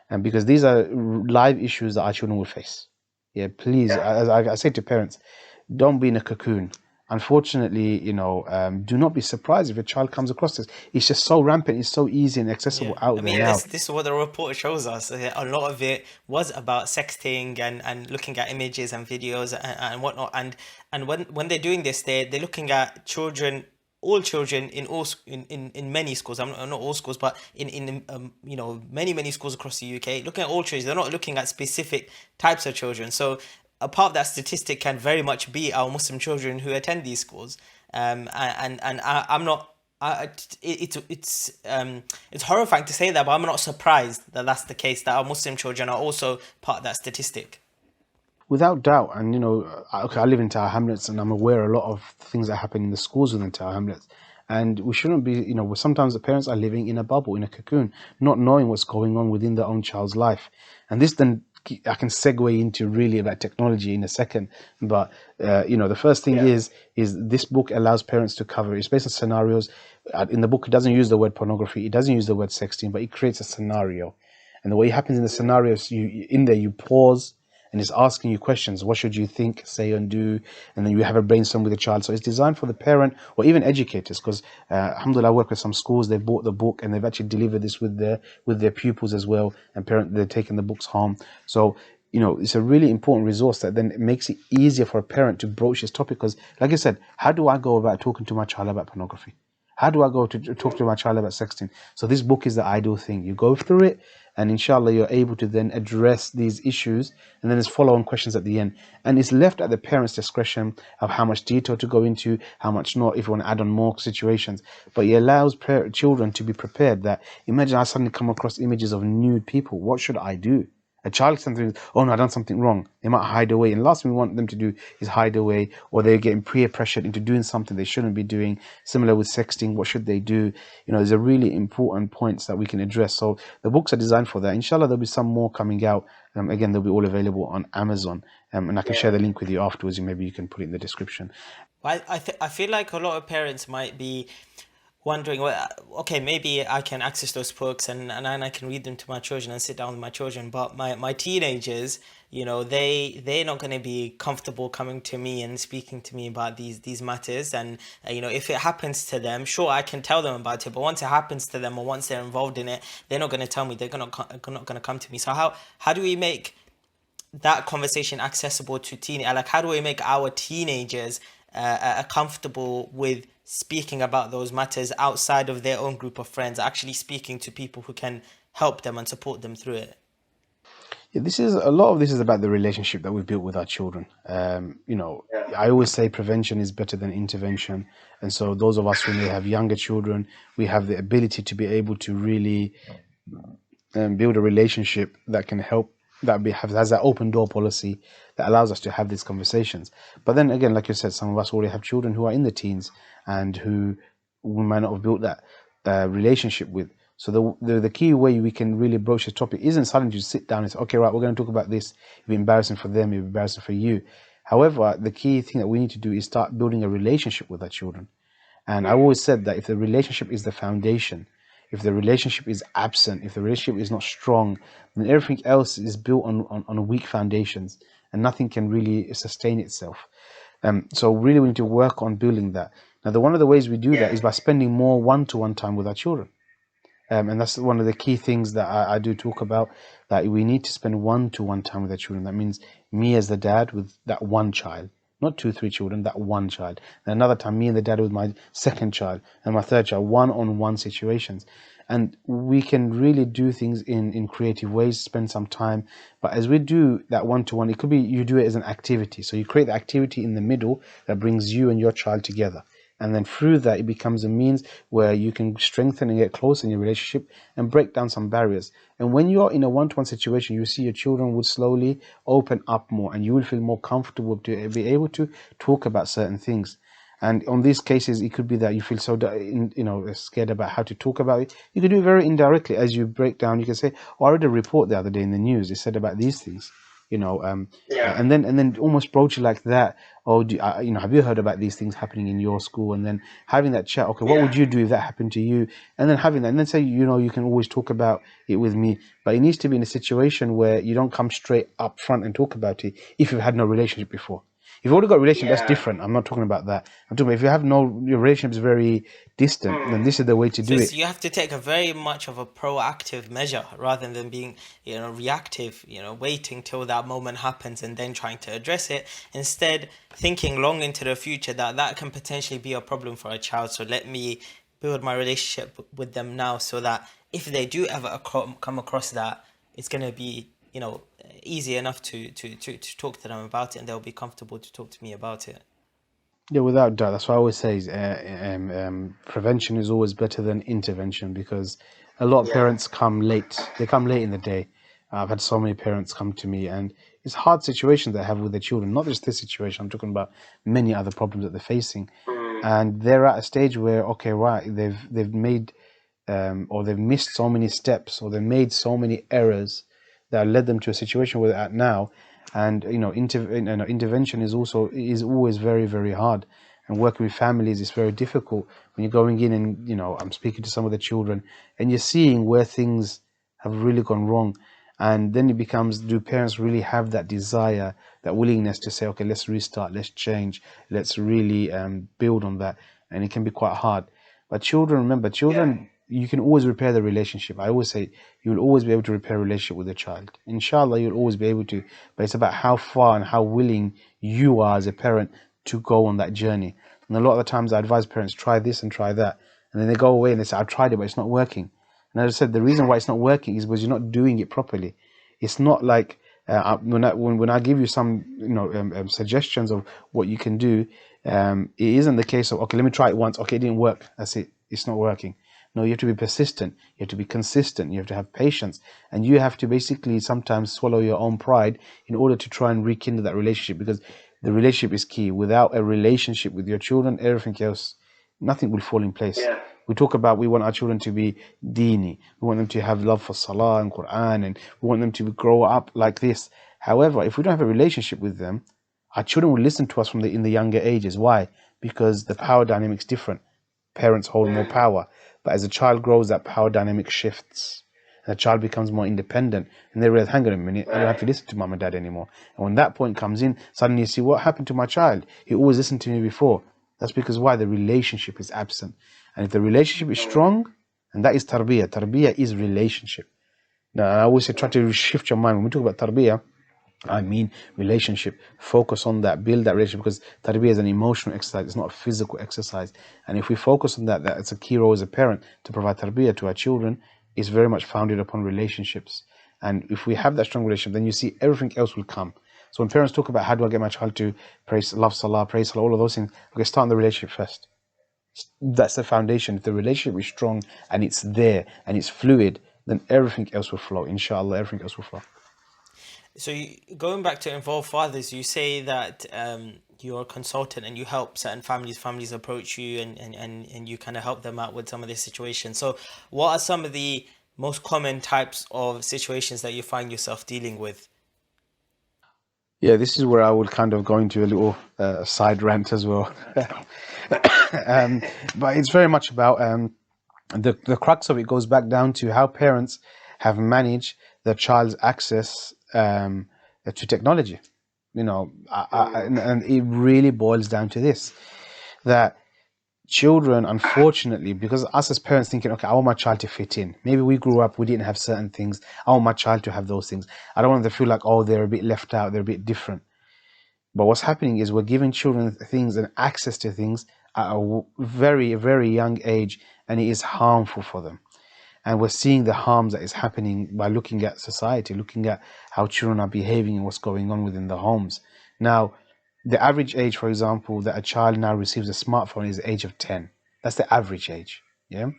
And because these are live issues that our children will face. Yeah, please, as I say to parents, don't be in a cocoon. Unfortunately, do not be surprised if a child comes across this. It's just so rampant, it's so easy and accessible Yeah, I out there mean, now. this is what the report shows us. A lot of it was about sexting and looking at images and videos and whatnot. And when they're doing this, they're looking at children, all children in in many schools. I'm not all schools, but in many schools across the UK. Looking at all children, they're not looking at specific types of children. So a part of that statistic can very much be our Muslim children who attend these schools. I'm not. It's horrifying to say that, but I'm not surprised that that's the case. That our Muslim children are also part of that statistic. Without doubt. And okay, I live in Tower Hamlets, and I'm aware a lot of things that happen in the schools within Tower Hamlets. And we shouldn't be, sometimes the parents are living in a bubble, in a cocoon, not knowing what's going on within their own child's life. And this then, I can segue into really about technology in a second. But the first thing is this book allows parents to cover. It's based on scenarios. In the book, it doesn't use the word pornography. It doesn't use the word sexting, but it creates a scenario. And the way it happens in the scenarios, you pause, and it's asking you questions. What should you think, say, and do? And then you have a brainstorm with the child. So it's designed for the parent or even educators, because alhamdulillah, I work with some schools. They've bought the book and they've actually delivered this with their pupils as well. And they're taking the books home. So it's a really important resource that then it makes it easier for a parent to broach this topic. Because, like I said, how do I go about talking to my child about pornography? How do I go to talk to my child about sexting? So this book is the ideal thing. You go through it, and inshallah, you're able to then address these issues, and then there's follow-on questions at the end. And it's left at the parent's discretion of how much detail to go into, how much not, if you want to add on more situations. But it allows children to be prepared that, imagine I suddenly come across images of nude people. What should I do? A child sometimes, oh no, I've done something wrong. They might hide away. And the last thing we want them to do is hide away, or they're getting peer pressured into doing something they shouldn't be doing. Similar with sexting, what should they do? There's a really important points that we can address. So the books are designed for that. Inshallah, there'll be some more coming out. Again, they'll be all available on Amazon. And I can share the link with you afterwards. Maybe you can put it in the description. I feel like a lot of parents might be wondering, well, okay, maybe I can access those books and I can read them to my children and sit down with my children, but my teenagers, they're not going to be comfortable coming to me and speaking to me about these matters. And if it happens to them, sure, I can tell them about it, but once it happens to them or once they're involved in it, they're not going to tell me. They're not going to come to me. So how do we make that conversation accessible to like how do we make our teenagers comfortable with speaking about those matters outside of their own group of friends, actually speaking to people who can help them and support them through it? Yeah, a lot of this is about the relationship that we've built with our children. I always say prevention is better than intervention. And so those of us who may have younger children, we have the ability to be able to really build a relationship that can help, has that open door policy that allows us to have these conversations. But then again, like you said, some of us already have children who are in the teens and who we might not have built that relationship with. So the key way we can really broach the topic isn't suddenly just sit down and say, okay, right, we're going to talk about this. It'll be embarrassing for them, it'll be embarrassing for you. However, the key thing that we need to do is start building a relationship with our children. And I always said that if the relationship is the foundation, if the relationship is absent, if the relationship is not strong, then everything else is built on weak foundations and nothing can really sustain itself. So really we need to work on building that. Now, one of the ways we do that is by spending more one-to-one time with our children. And that's one of the key things that I do talk about, that we need to spend one-to-one time with our children. That means me as the dad with that one child, not 2-3 children, that one child. And another time, me and the dad with my second child and my third child, one-on-one situations. And we can really do things in creative ways, spend some time. But as we do that one-to-one, it could be you do it as an activity. So you create the activity in the middle that brings you and your child together. And then through that, it becomes a means where you can strengthen and get closer in your relationship and break down some barriers. And when you're in a one-to-one situation, you see your children would slowly open up more and you will feel more comfortable to be able to talk about certain things. And on these cases, it could be that you feel so, scared about how to talk about it. You can do it very indirectly as you break down. You can say, "Oh, I read a report the other day in the news. It said about these things." And then almost broach it like that. Oh, have you heard about these things happening in your school? And then having that chat. Okay, what would you do if that happened to you? And then having that, and then say, you can always talk about it with me. But it needs to be in a situation where you don't come straight up front and talk about it if you've had no relationship before. If you've already got a relationship, that's different. I'm not talking about that. I'm talking about if you have your relationship is very distant, then this is the way to do it. So you have to take a very much of a proactive measure rather than being, reactive, waiting till that moment happens and then trying to address it. Instead, thinking long into the future that can potentially be a problem for a child. So let me build my relationship with them now so that if they do ever come across that, it's going to be, easy enough to talk to them about it, and they'll be comfortable to talk to me about it. Yeah, without doubt. That's why I always say prevention is always better than intervention, because a lot of parents come late. They come late in the day. I've had so many parents come to me, and it's hard situations they have with their children. Not just this situation. I'm talking about many other problems that they're facing, and they're at a stage where, okay, right, they've made or they've missed so many steps, or they've made so many errors that led them to a situation where they're at now. And intervention is always very, very hard, and working with families is very difficult when you're going in and I'm speaking to some of the children and you're seeing where things have really gone wrong. And then it becomes, do parents really have that desire, that willingness to say, okay, let's restart, let's change, let's really build on that? And it can be quite hard. But children, remember, you can always repair the relationship. I always say you'll always be able to repair a relationship with a child. Inshallah, you'll always be able to, but it's about how far and how willing you are as a parent to go on that journey. And a lot of the times I advise parents, try this and try that. And then they go away and they say, I've tried it, but it's not working. And as I said, the reason why it's not working is because you're not doing it properly. It's not like when I give you some suggestions of what you can do, it isn't the case of, okay, let me try it once. Okay, it didn't work. That's it. It's not working. No, you have to be persistent. You have to be consistent. You have to have patience. And you have to basically sometimes swallow your own pride in order to try and rekindle that relationship, because the relationship is key. Without a relationship with your children, everything else, nothing will fall in place. Yeah. We talk about we want our children to be dini. We want them to have love for Salah and Quran, and we want them to grow up like this. However, if we don't have a relationship with them, our children will listen to us in the younger ages. Why? Because the power dynamic's different. Parents hold more power. But as a child grows, that power dynamic shifts. And the child becomes more independent. And they realize, hang on a minute, I don't have to listen to mom and dad anymore. And when that point comes in, suddenly you see, what happened to my child? He always listened to me before. That's because why? The relationship is absent. And if the relationship is strong, and that is tarbiyah. Tarbiyah is relationship. Now, I always say, try to shift your mind. When we talk about tarbiyah, I mean relationship. Focus on that, build that relationship, because tarbiyah is an emotional exercise. It's not a physical exercise. And if we focus on that, it's a key role as a parent to provide tarbiyah to our children. Is very much founded upon relationships. And if we have that strong relationship, then you see everything else will come. So when parents talk about how do I get my child to love Salah, praise Salah, all of those things, okay, start in the relationship first. That's the foundation. If the relationship is strong and it's there and it's fluid, then everything else will flow. Inshallah, everything else will flow. So going back to involve fathers, you say that you're a consultant and you help certain families approach you and you kind of help them out with some of their situations. So what are some of the most common types of situations that you find yourself dealing with? Yeah, this is where I would kind of go into a little side rant as well. But it's very much about the crux of it goes back down to how parents have managed their child's access to technology. And it really boils down to this, that children, unfortunately, because us as parents thinking, okay, I want my child to fit in. Maybe we grew up, we didn't have certain things. I want my child to have those things. I don't want them to feel like, oh, they're a bit left out, they're a bit different. But what's happening is we're giving children things and access to things at a very, very young age, and it is harmful for them. And we're seeing the harms that is happening by looking at society, looking at how children are behaving and what's going on within the homes. Now, the average age, for example, that a child now receives a smartphone is the age of 10. That's the average age. Yeah.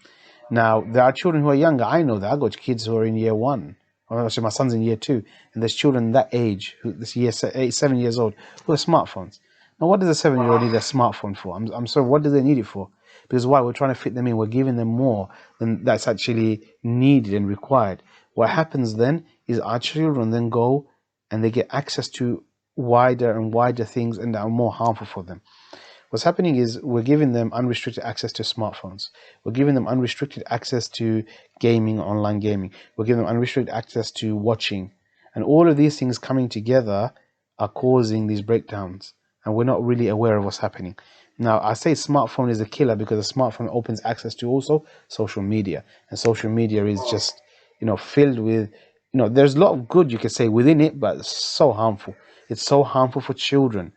Now, there are children who are younger. I know that. I've got kids who are in year 1. Actually, my son's in year 2. And there's children that age, who this year 7 years old, who have smartphones. Now, what does a 7-year-old need a smartphone for? I'm sorry, what do they need it for? Because why? We're trying to fit them in. We're giving them more than that's actually needed and required. What happens then is our children then go and they get access to wider and wider things and that are more harmful for them. What's happening is we're giving them unrestricted access to smartphones. We're giving them unrestricted access to gaming, online gaming. We're giving them unrestricted access to watching. And all of these things coming together are causing these breakdowns. And we're not really aware of what's happening. Now, I say smartphone is a killer because a smartphone opens access to also social media. And social media is just, filled with, there's a lot of good you could say within it, but it's so harmful. It's so harmful for children.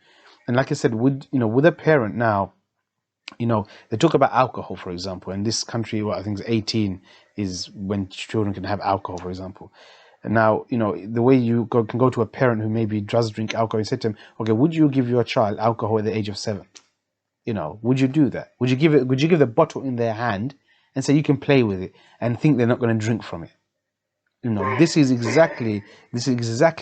And like I said, with a parent now, they talk about alcohol, for example. In this country, what I think is 18 is when children can have alcohol, for example. And now, the way you can go to a parent who maybe does drink alcohol and say to him, okay, would you give your child alcohol at the age of 7? Would you do that? Would you give the bottle in their hand and say you can play with it and think they're not going to drink from it? This is exactly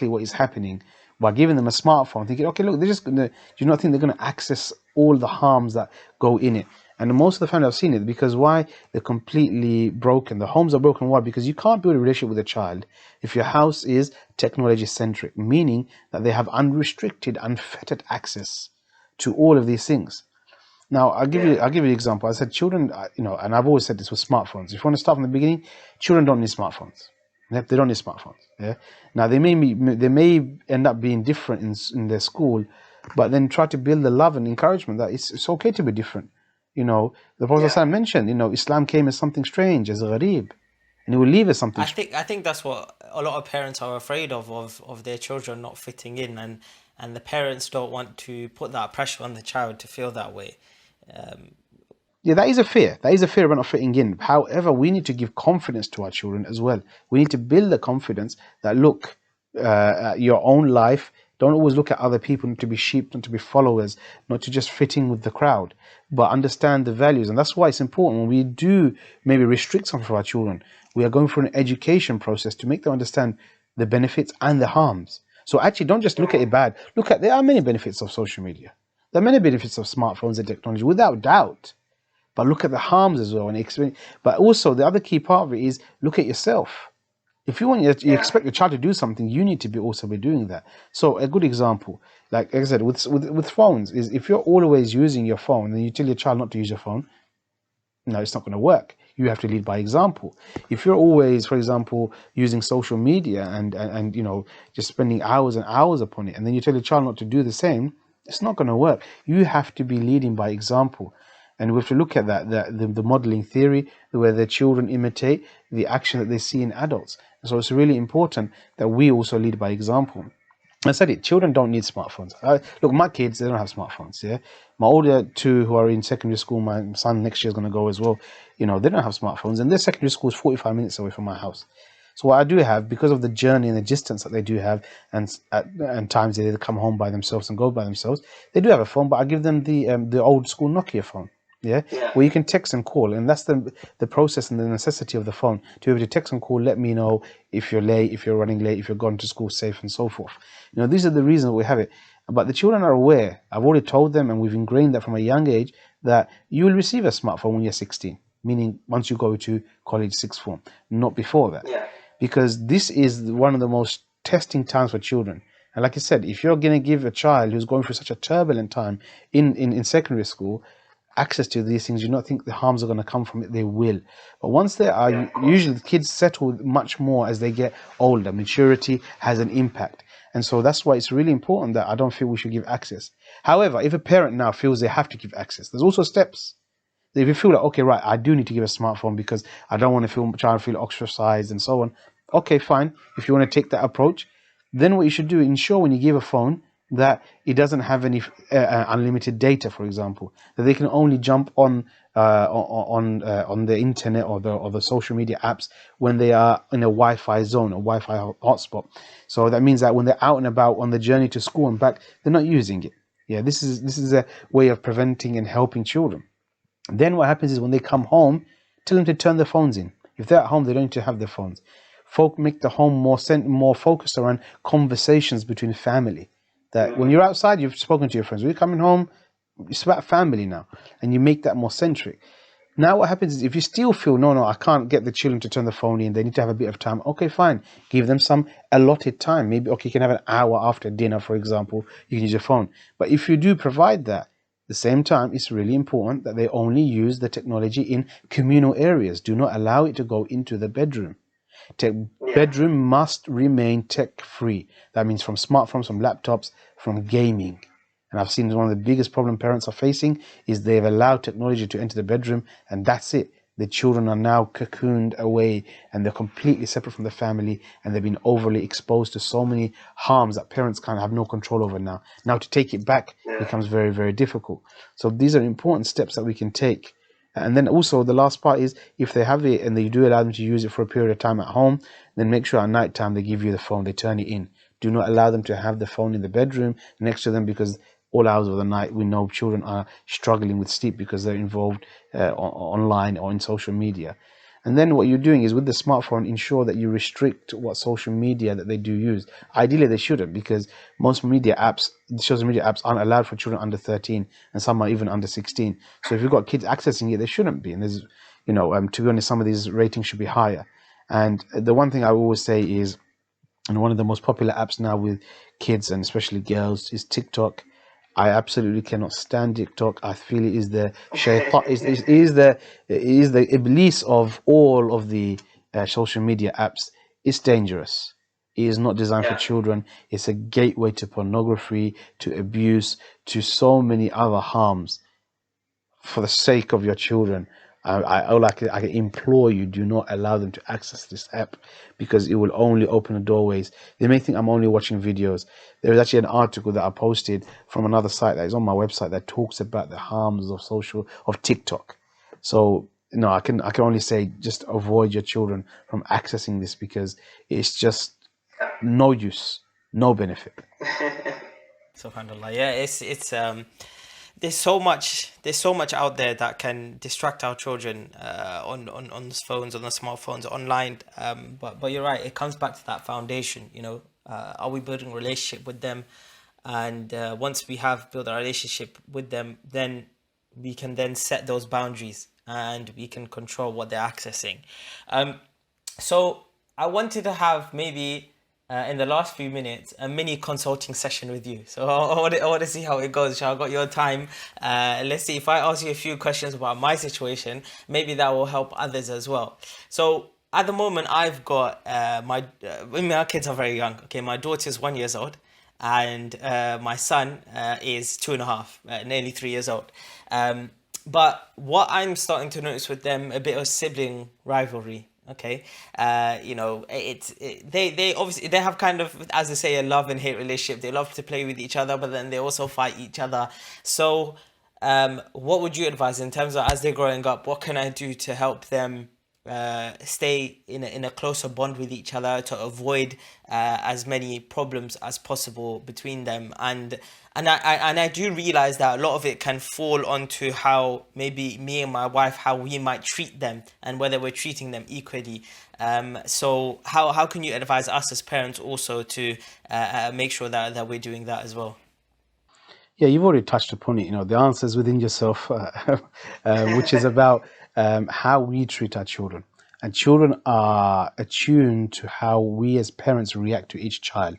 what is happening by giving them a smartphone, thinking, okay, look, they're just going to, do you not think they're going to access all the harms that go in it? And most of the families I've seen it, because why? They're completely broken. The homes are broken. Why? Because you can't build a relationship with a child if your house is technology centric, meaning that they have unrestricted, unfettered access to all of these things. Now, I'll give you an example. I said children, and I've always said this with smartphones. If you want to start from the beginning, children don't need smartphones. They don't need smartphones. Yeah. Now they may end up being different in their school, but then try to build the love and encouragement that it's okay to be different. The Prophet ﷺ mentioned, Islam came as something strange, as a gharib, and it will leave as something strange. I think that's what a lot of parents are afraid of their children not fitting in, and the parents don't want to put that pressure on the child to feel that way. Yeah, that is a fear. That is a fear of not fitting in. However, we need to give confidence to our children as well. We need to build the confidence that, look, at your own life, don't always look at other people, not to be sheep, not to be followers, not to just fit in with the crowd, but understand the values. And that's why it's important when we do maybe restrict something for our children, we are going through an education process to make them understand the benefits and the harms. So actually, don't just look at it bad. There are many benefits of social media. There are many benefits of smartphones and technology, without doubt. But look at the harms as well and experience. But also the other key part of it is look at yourself. If you expect your child to do something, you need to also be doing that. So a good example, like I said, with phones, is if you're always using your phone and you tell your child not to use your phone, no, it's not going to work. You have to lead by example. If you're always, for example, using social media and just spending hours and hours upon it, and then you tell your child not to do the same, it's not going to work. You have to be leading by example. And we have to look at the modeling theory, where the children imitate the action that they see in adults. So it's really important that we also lead by example. I said it, children don't need smartphones. Look, my kids, they don't have smartphones, yeah? My older two who are in secondary school, my son next year is going to go as well, they don't have smartphones. And their secondary school is 45 minutes away from my house. So what I do have, because of the journey and the distance that they do have, and times they come home by themselves and go by themselves, they do have a phone, but I give them the old school Nokia phone. Yeah, where you can text and call, and that's the process and the necessity of the phone, to be able to text and call, let me know if you're late, if you're running late, if you're going to school safe, and so forth. These are the reasons we have it. But the children are aware. I've already told them, and we've ingrained that from a young age, that you will receive a smartphone when you're 16, meaning once you go to college, sixth form, not before that. Yeah. Because this is one of the most testing times for children. And like I said, if you're going to give a child who's going through such a turbulent time in secondary school access to these things, you not think the harms are going to come from it. They will. But once they are, usually the kids settle much more as they get older. Maturity has an impact. And so that's why it's really important that I don't feel we should give access. However, if a parent now feels they have to give access, there's also steps. If you feel like, okay, right, I do need to give a smartphone because I don't want to try and feel ostracized and so on. Okay, fine. If you want to take that approach, then what you should do, ensure when you give a phone that it doesn't have any unlimited data, for example, that they can only jump on the internet or the social media apps when they are in a Wi-Fi zone, a Wi-Fi hotspot. So that means that when they're out and about on the journey to school and back, they're not using it. Yeah, this is a way of preventing and helping children. Then what happens is when they come home, tell them to turn their phones in. If they're at home, they don't need to have their phones. Make the home more focused around conversations between family. That when you're outside, you've spoken to your friends. When you're coming home, it's about family now, and you make that more centric. Now what happens is if you still feel, no, I can't get the children to turn the phone in, they need to have a bit of time. Okay, fine. Give them some allotted time. Maybe, okay, you can have an hour after dinner, for example. You can use your phone. But if you do provide that, at the same time, it's really important that they only use the technology in communal areas. Do not allow it to go into the bedroom. Bedroom must remain tech-free. That means from smartphones, from laptops, from gaming. And I've seen one of the biggest problem parents are facing is they've allowed technology to enter the bedroom, and that's it. The children are now cocooned away, and they're completely separate from the family, and they've been overly exposed to so many harms that parents kind of have no control over now. Now to take it back becomes very, very difficult. So these are important steps that we can take. And then also the last part is if they have it and they do allow them to use it for a period of time at home, then make sure at night time they give you the phone, they turn it in. Do not allow them to have the phone in the bedroom next to them, because all hours of the night we know children are struggling with sleep because they're involved online or in social media. And then what you're doing is with the smartphone, ensure that you restrict what social media that they do use. Ideally, they shouldn't, because most social media apps aren't allowed for children under 13, and some are even under 16. So if you've got kids accessing it, they shouldn't be. And there's, to be honest, some of these ratings should be higher. And the one thing I always say is, and one of the most popular apps now with kids and especially girls is TikTok. I absolutely cannot stand TikTok. I feel it is the shaitan, is the iblis of all of the social media apps. It's dangerous. It is not designed for children. It's a gateway to pornography, to abuse, to so many other harms. for the sake of your children, I implore you, do not allow them to access this app, because it will only open the doorways. They may think I'm only watching videos. There is actually an article that I posted from another site that is on my website that talks about the harms of TikTok. So no, I can only say just avoid your children from accessing this, because it's just no use, no benefit. SubhanAllah. Yeah, it's there's so much out there that can distract our children on the phones, on the smartphones, online. But you're right. It comes back to that foundation. You know, are we building a relationship with them? And once we have built a relationship with them, then we can then set those boundaries and we can control what they're accessing. So I wanted to have maybe in the last few minutes a mini consulting session with you. So I want to see how it goes. Shah, I got your time. Let's see if I ask you a few questions about my situation, maybe that will help others as well. So at the moment, I've got my kids are very young. Okay, my daughter's 1 year old, and my son is 2.5, nearly 3 years old. But what I'm starting to notice with them, a bit of sibling rivalry. Okay, they obviously they have kind of, as they say, a love and hate relationship. They love to play with each other, but then they also fight each other. So, what would you advise in terms of as they're growing up? What can I do to help them stay in a closer bond with each other, to avoid as many problems as possible between them? And I do realize that a lot of it can fall onto how maybe me and my wife, how we might treat them and whether we're treating them equally. So how can you advise us as parents also to make sure that we're doing that as well? Yeah, you've already touched upon it. You know, the answer is within yourself, which is about how we treat our children. And children are attuned to how we as parents react to each child.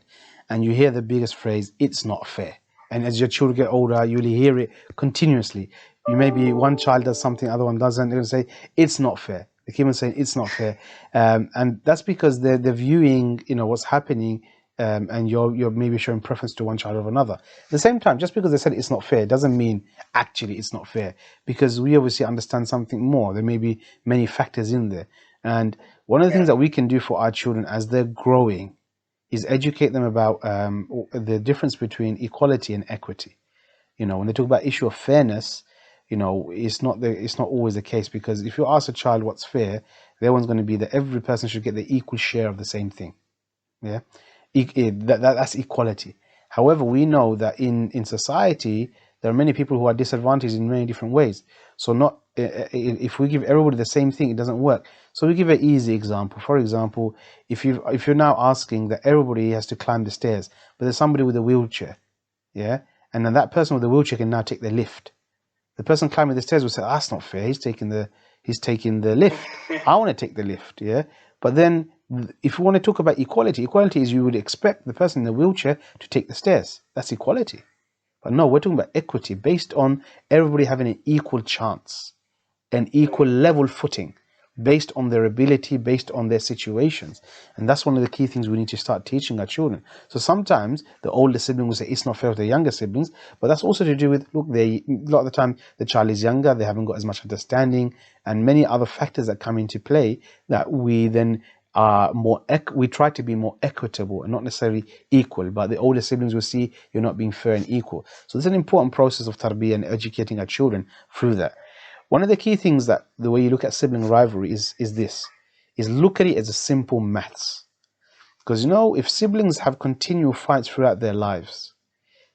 And you hear the biggest phrase, "It's not fair." And as your children get older, you'll hear it continuously. You maybe one child does something, other one doesn't. They're going to say, "It's not fair." They keep on saying, "It's not fair," and that's because they're viewing, you know, what's happening, and you're maybe showing preference to one child over another. At the same time, just because they said it's not fair doesn't mean actually it's not fair, because we obviously understand something more. There may be many factors in there, and one of the things that we can do for our children as they're growing is educate them about the difference between equality and equity. You know, when they talk about issue of fairness, you know, it's not always the case, because if you ask a child what's fair, their one's going to be that every person should get the equal share of the same thing. Yeah, that's equality. However, we know that in society there are many people who are disadvantaged in many different ways. So not if we give everybody the same thing, it doesn't work. So we give an easy example. For example, if you're now asking that everybody has to climb the stairs, but there's somebody with a wheelchair, yeah, and then that person with the wheelchair can now take the lift. The person climbing the stairs will say, "That's not fair. He's taking the lift. I want to take the lift." Yeah, but then if you want to talk about equality, equality is you would expect the person in the wheelchair to take the stairs. That's equality. But no, we're talking about equity based on everybody having an equal chance, an equal level footing, based on their ability, based on their situations. And that's one of the key things we need to start teaching our children. So sometimes the older sibling will say it's not fair with the younger siblings, but that's also to do with, look, a lot of the time the child is younger, they haven't got as much understanding, and many other factors that come into play, that we then are we try to be more equitable and not necessarily equal, but the older siblings will see you're not being fair and equal. So it's an important process of tarbiyah and educating our children through that. One of the key things that the way you look at sibling rivalry is look at it as a simple maths. Because you know, if siblings have continual fights throughout their lives,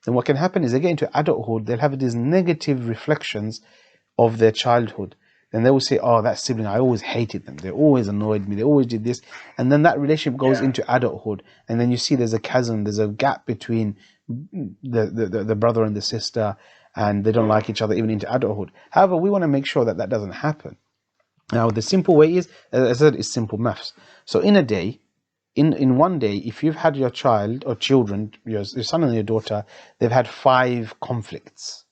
then what can happen is they get into adulthood, they'll have these negative reflections of their childhood. Then they will say, "Oh, that sibling, I always hated them. They always annoyed me. They always did this." And then that relationship goes into adulthood. And then you see there's a chasm, there's a gap between the brother and the sister, and they don't like each other even into adulthood. However, we want to make sure that that doesn't happen. Now, the simple way is, as I said, is simple maths. So in a day, in one day, if you've had your child or children, your son and your daughter, they've had 5 conflicts.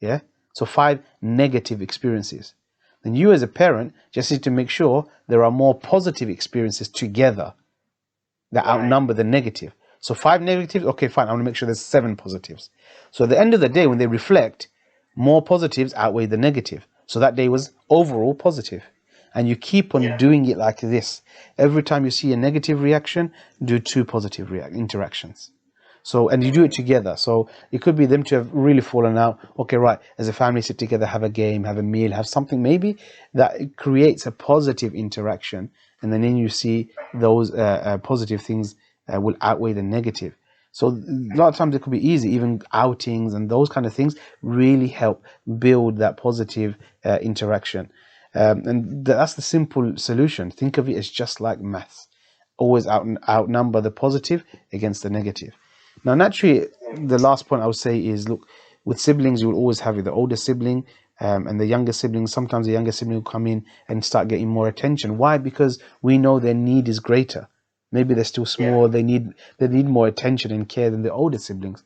Yeah? So 5 negative experiences. Then you as a parent just need to make sure there are more positive experiences together that outnumber the negative. So 5 negatives, okay, fine, I want to make sure there's 7 positives. So at the end of the day, when they reflect, More positives outweigh the negative. So that day was overall positive. And you keep on doing it like this. Every time you see a negative reaction, do two positive interactions. So, and you do it together. So it could be them to have really fallen out. Okay, right. As a family, sit together, have a game, have a meal, have something maybe that creates a positive interaction. And then you see those positive things will outweigh the negative. So a lot of times it could be easy, even outings and those kind of things really help build that positive interaction. And that's the simple solution. Think of it as just like maths. Always outnumber the positive against the negative. Now, naturally, the last point I would say is, look, with siblings, you will always have the older sibling and the younger sibling. Sometimes the younger sibling will come in and start getting more attention. Why? Because we know their need is greater. Maybe they're still small. They need more attention and care than the older siblings.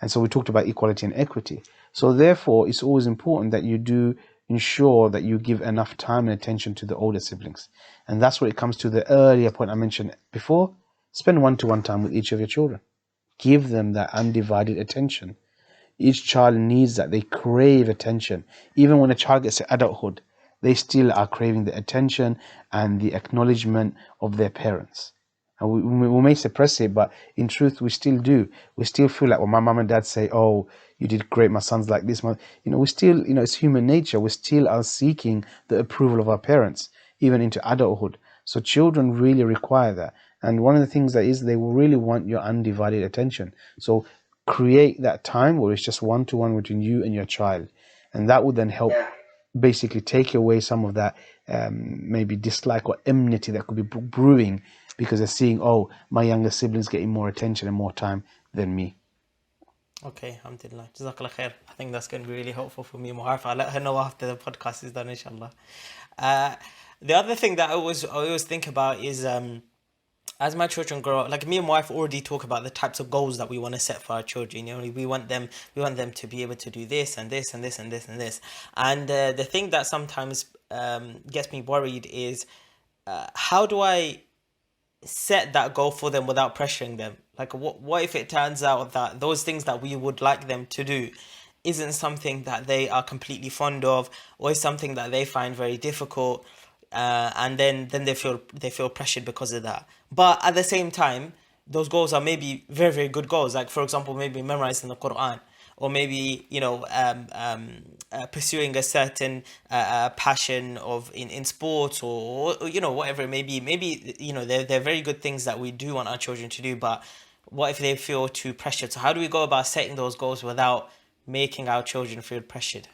And so we talked about equality and equity. So therefore, it's always important that you do ensure that you give enough time and attention to the older siblings. And that's where it comes to the earlier point I mentioned before. Spend one-to-one time with each of your children. Give them that undivided attention. Each child needs that. They crave attention. Even when a child gets to adulthood, they still are craving the attention and the acknowledgement of their parents. And we may suppress it, but in truth, we still do. We still feel like when my mom and dad say, "Oh, you did great, my son's like this," we still, it's human nature. We still are seeking the approval of our parents, even into adulthood. So children really require that. And one of the things that is, they will really want your undivided attention. So create that time where it's just one-to-one between you and your child. And that would then help basically take away some of that maybe dislike or enmity that could be brewing because they're seeing, oh, my younger sibling's getting more attention and more time than me. Okay, alhamdulillah. Jazakallah khair. I think that's going to be really helpful for me, Muharfa. I'll let her know after the podcast is done, inshallah. The other thing that I always think about is as my children grow up, like me and my wife already talk about the types of goals that we want to set for our children. We want them to be able to do this and this and this and this and this. And the thing that sometimes gets me worried is how do I set that goal for them without pressuring them? Like, what if it turns out that those things that we would like them to do isn't something that they are completely fond of, or is something that they find very difficult, and then they feel pressured because of that. But at the same time, those goals are maybe very, very good goals. Like, for example, maybe memorizing the Quran, or maybe pursuing a certain passion in sports, or whatever it may be. Maybe they're very good things that we do want our children to do. But what if they feel too pressured? So how do we go about setting those goals without making our children feel pressured?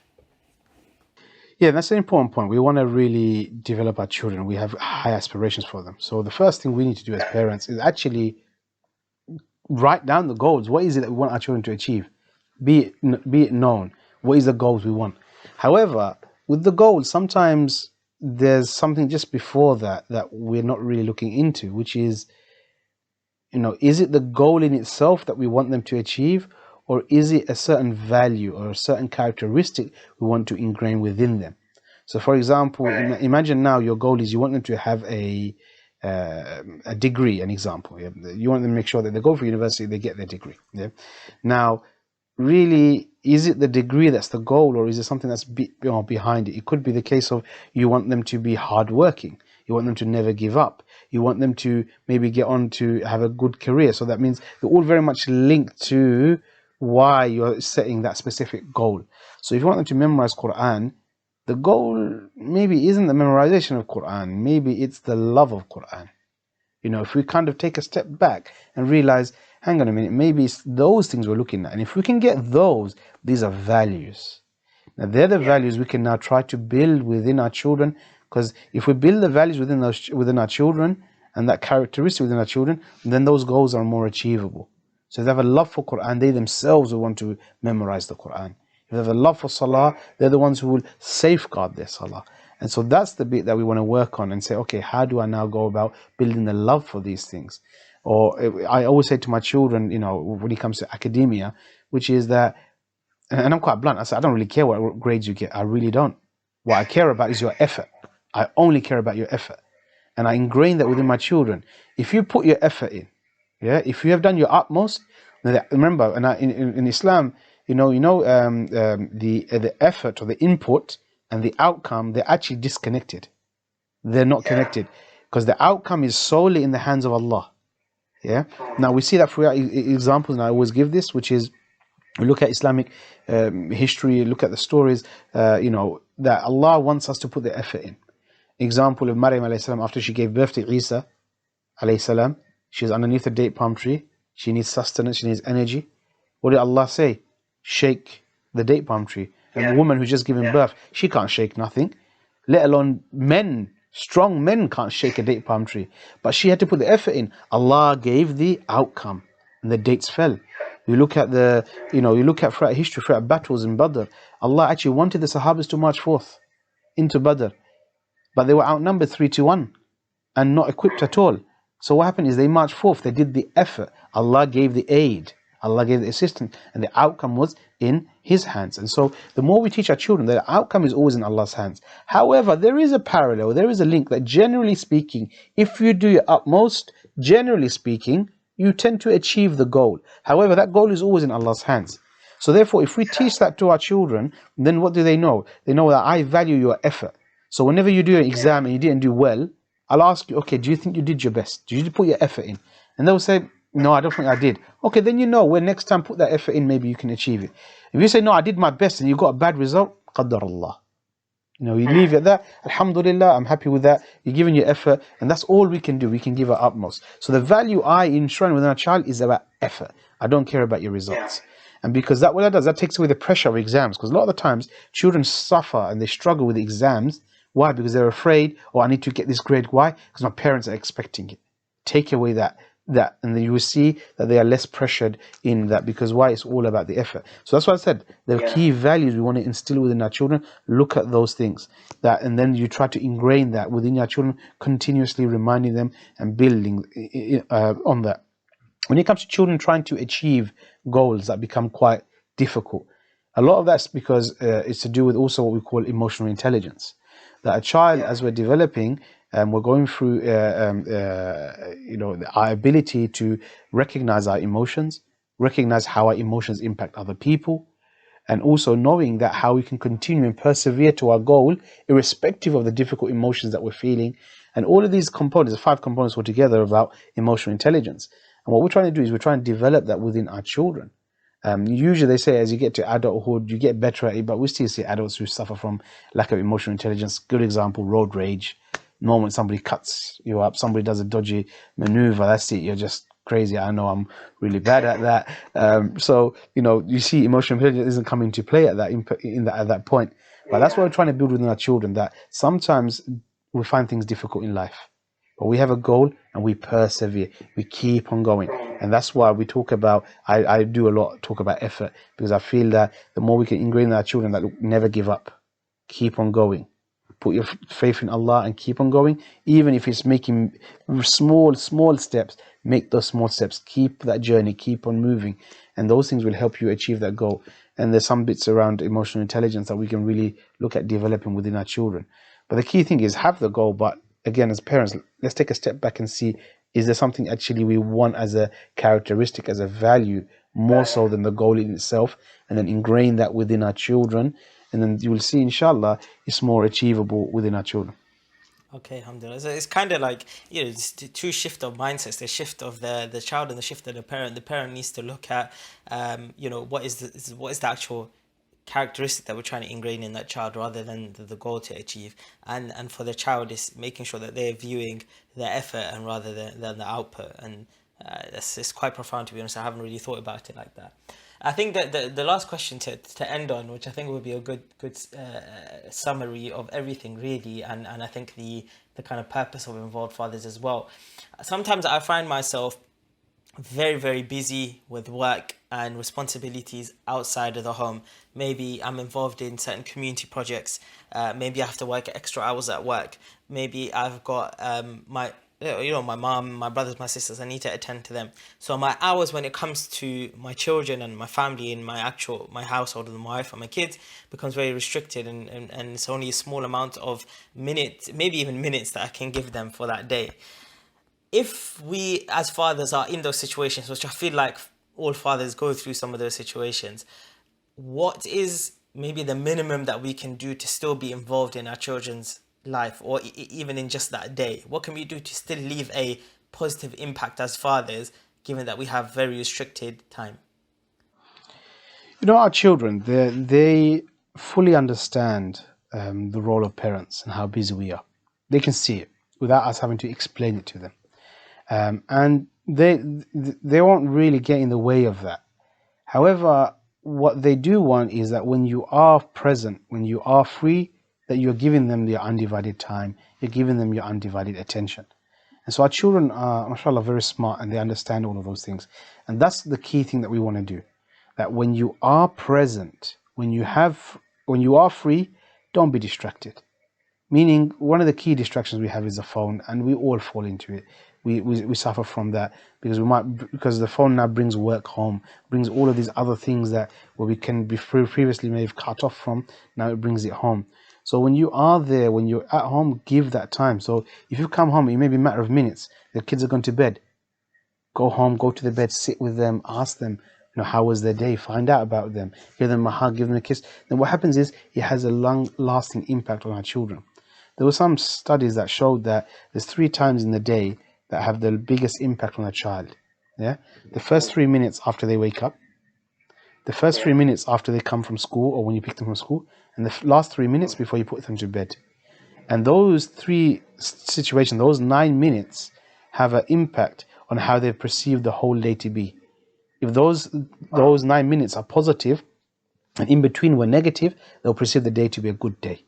Yeah, that's an important point. We want to really develop our children. We have high aspirations for them. So the first thing we need to do as parents is actually write down the goals. What is it that we want our children to achieve? Be it known. What is the goals we want? However, with the goals, sometimes there's something just before that we're not really looking into, which is, is it the goal in itself that we want them to achieve, or is it a certain value or a certain characteristic we want to ingrain within them? So, for example, imagine now your goal is you want them to have a degree, an example. Yeah? You want them to make sure that they go for university, they get their degree. Yeah? Now, really, is it the degree that's the goal, or is it something that's behind it? It could be the case of you want them to be hardworking. You want them to never give up. You want them to maybe get on to have a good career. So that means they're all very much linked to why you're setting that specific goal. So if you want them to memorize Quran, the goal maybe isn't the memorization of Quran. Maybe it's the love of Quran. If we kind of take a step back and realize, hang on a minute, maybe it's those things we're looking at. And if we can get those, these are values. Now, they're the values we can now try to build within our children. Because if we build the values within our children and that characteristic within our children, then those goals are more achievable. So if they have a love for Quran, they themselves will want to memorize the Quran. If they have a love for Salah, they're the ones who will safeguard their Salah. And so that's the bit that we want to work on and say, okay, how do I now go about building the love for these things? Or I always say to my children, when it comes to academia, which is that, and I'm quite blunt, I say, I don't really care what grades you get. I really don't. What I care about is your effort. I only care about your effort. And I ingrain that within my children. If you put your effort in, if you have done your utmost, remember, in Islam, The effort or the input and the outcome, they're actually disconnected. They're not connected, because the outcome is solely in the hands of Allah. Yeah. Now we see that throughout examples, and I always give this, which is, we look at Islamic history, look at the stories, that Allah wants us to put the effort in. Example of Maryam alayhi salam, after she gave birth to Isa alayhi salam, she's underneath a date palm tree. She needs sustenance, she needs energy. What did Allah say? Shake the date palm tree. And the woman who's just given birth, she can't shake nothing, let alone men. Strong men can't shake a date palm tree. But she had to put the effort in. Allah gave the outcome, and the dates fell. You look at throughout history, throughout battles in Badr, Allah actually wanted the Sahabas to march forth into Badr, but they were outnumbered 3-1 and not equipped at all. So what happened is they marched forth, they did the effort, Allah gave the aid, Allah gave the assistance, and the outcome was in His hands. And so the more we teach our children, the outcome is always in Allah's hands. However, there is a parallel, there is a link that, generally speaking, if you do your utmost, generally speaking, you tend to achieve the goal. However, that goal is always in Allah's hands. So therefore, if we teach that to our children, then what do they know? They know that I value your effort. So whenever you do an exam and you didn't do well, I'll ask you, okay, do you think you did your best? Did you put your effort in? And they'll say, no, I don't think I did. Okay, then you know, when next time put that effort in, maybe you can achieve it. If you say, no, I did my best, and you got a bad result, Qadar Allah. You leave it at that. Alhamdulillah, I'm happy with that. You're giving your effort, and that's all we can do. We can give our utmost. So the value I enshrine within our child is about effort. I don't care about your results. And because what that does, that takes away the pressure of exams. Because a lot of the times, children suffer and they struggle with the exams. Why? Because they're afraid, oh, I need to get this grade. Why? Because my parents are expecting it. Take away that, and then you will see that they are less pressured in that, because why? It's all about the effort. So that's why I said the key values we want to instill within our children. Look at those things, and then you try to ingrain that within your children, continuously reminding them and building on that. When it comes to children trying to achieve goals that become quite difficult, a lot of that's because it's to do with also what we call emotional intelligence. That a child, as we're developing, we're going through our ability to recognize our emotions, recognize how our emotions impact other people, and also knowing that how we can continue and persevere to our goal irrespective of the difficult emotions that we're feeling. And all of these components, the 5 components altogether, about emotional intelligence. And what we're trying to do is we're trying to develop that within our children. Usually they say as you get to adulthood, you get better at it, but we still see adults who suffer from lack of emotional intelligence. Good example, road rage. The moment somebody cuts you up, somebody does a dodgy maneuver, that's it, you're just crazy. I know I'm really bad at that. So you see emotional intelligence isn't coming into play at that point. But that's what we're trying to build within our children, that sometimes we find things difficult in life, but we have a goal and we persevere, we keep on going. And that's why we talk about, I do a lot talk about effort, because I feel that the more we can ingrain in our children that, look, never give up, keep on going, put your faith in Allah and keep on going. Even if it's making small steps, make those small steps, keep that journey, keep on moving, and those things will help you achieve that goal. And there's some bits around emotional intelligence that we can really look at developing within our children. But the key thing is have the goal, but again, as parents, let's take a step back and see, is there something actually we want as a characteristic, as a value, more so than the goal in itself, and then ingrain that within our children, and then you will see, inshallah, it's more achievable within our children. Okay, alhamdulillah. So it's kind of like, it's the two shift of mindsets, the shift of the child and the shift of the parent. The parent needs to look at, what is the actual characteristic that we're trying to ingrain in that child, rather than the goal to achieve. And for the child, is making sure that they're viewing their effort and rather than the output. And it's quite profound, to be honest. I haven't really thought about it like that. I think that the last question to end on, which I think would be a good summary of everything really, and I think the kind of purpose of involved fathers as well. Sometimes I find myself very, very busy with work and responsibilities outside of the home. Maybe I'm involved in certain community projects. Maybe I have to work extra hours at work. Maybe I've got my mom, my brothers, my sisters, I need to attend to them. So my hours when it comes to my children and my family and my household and my wife and my kids becomes very restricted, and it's only a small amount of minutes, maybe even minutes, that I can give them for that day. If we as fathers are in those situations, which I feel like all fathers go through some of those situations, what is maybe the minimum that we can do to still be involved in our children's life, or even in just that day? What can we do to still leave a positive impact as fathers, given that we have very restricted time? Our children, they fully understand the role of parents and how busy we are. They can see it without us having to explain it to them. And they won't really get in the way of that. However, what they do want is that when you are present, when you are free, that you're giving them your undivided time, you're giving them your undivided attention. And so our children are, mashallah, very smart, and they understand all of those things. And that's the key thing that we want to do. That when you are present, when you are free, don't be distracted. Meaning, one of the key distractions we have is the phone, and we all fall into it. We suffer from that because the phone now brings work home, brings all of these other things that where we can be previously may have cut off from. Now it brings it home. So when you are there, when you're at home, give that time. So if you come home, it may be a matter of minutes. The kids are gone to bed. Go home, go to the bed, sit with them, ask them, how was their day? Find out about them. Give them a hug, give them a kiss. Then what happens is it has a long-lasting impact on our children. There were some studies that showed that there's 3 times in the day that have the biggest impact on a child. Yeah, the first 3 minutes after they wake up, the first 3 minutes after they come from school or when you pick them from school, and the last 3 minutes before you put them to bed. And those 3 situations, those 9 minutes, have an impact on how they perceive the whole day to be. If those 9 minutes are positive, and in between were negative, they'll perceive the day to be a good day.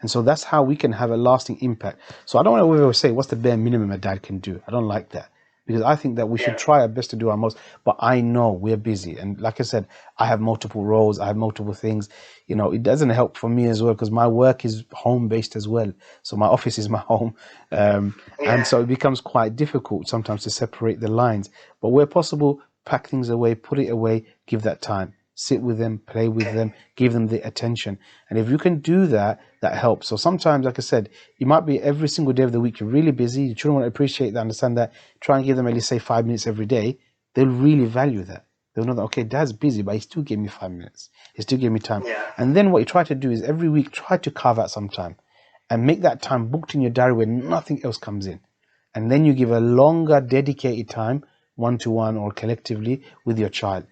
And so that's how we can have a lasting impact. So I don't want to ever say what's the bare minimum a dad can do. I don't like that, because I think that we should try our best to do our most. But I know we're busy, and like I said, I have multiple roles, I have multiple things. It doesn't help for me as well, because my work is home based as well. So my office is my home, and so it becomes quite difficult sometimes to separate the lines. But where possible, pack things away, put it away, give that time. Sit with them, play with them, give them the attention. And if you can do that, that helps. So sometimes, like I said, you might be every single day of the week, you're really busy. Your children want to appreciate that, understand that. Try and give them at least, say, 5 minutes every day. They'll really value that. They'll know that, okay, dad's busy, but he still gave me 5 minutes. He still gave me time. And then what you try to do is every week, try to carve out some time and make that time booked in your diary where nothing else comes in. And then you give a longer, dedicated time, one-to-one or collectively, with your child.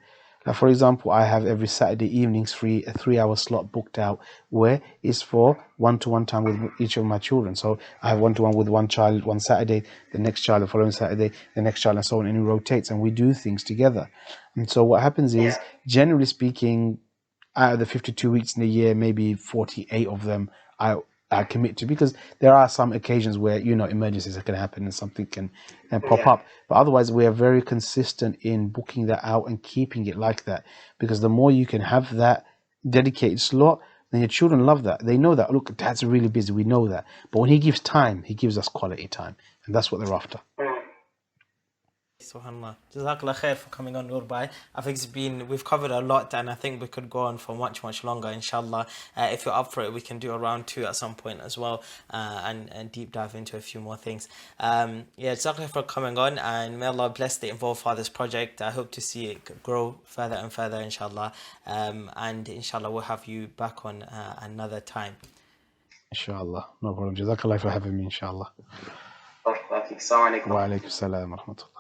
Like, for example, I have every Saturday evenings free, a 3-hour slot booked out where it's for one-to-one time with each of my children. So I have one-to-one with one child one Saturday, the next child the following Saturday, the next child, and so on, and it rotates, and we do things together. And so what happens is, generally speaking, out of the 52 weeks in a year, maybe 48 of them I commit to, because there are some occasions where emergencies are going to happen and something can pop up, but otherwise we are very consistent in booking that out and keeping it like that, because the more you can have that dedicated slot, then your children love that. They know that, look, dad's really busy, we know that, but when he gives time, he gives us quality time, and that's what they're after. Subhanallah. Jazakallah khair for coming on, Nur Bhai. I think we've covered a lot, and I think we could go on for much, much longer, inshallah. If you're up for it, we can do a round 2 at some point as well, and deep dive into a few more things. Jazakallah for coming on, and may Allah bless the Involved Fathers project. I hope to see it grow further and further, inshallah. And inshallah, we'll have you back on another time. Inshallah. No problem. Jazakallah for having me, inshallah. Assalamu alaikum. Wa alaikum salam wa rahmatullah.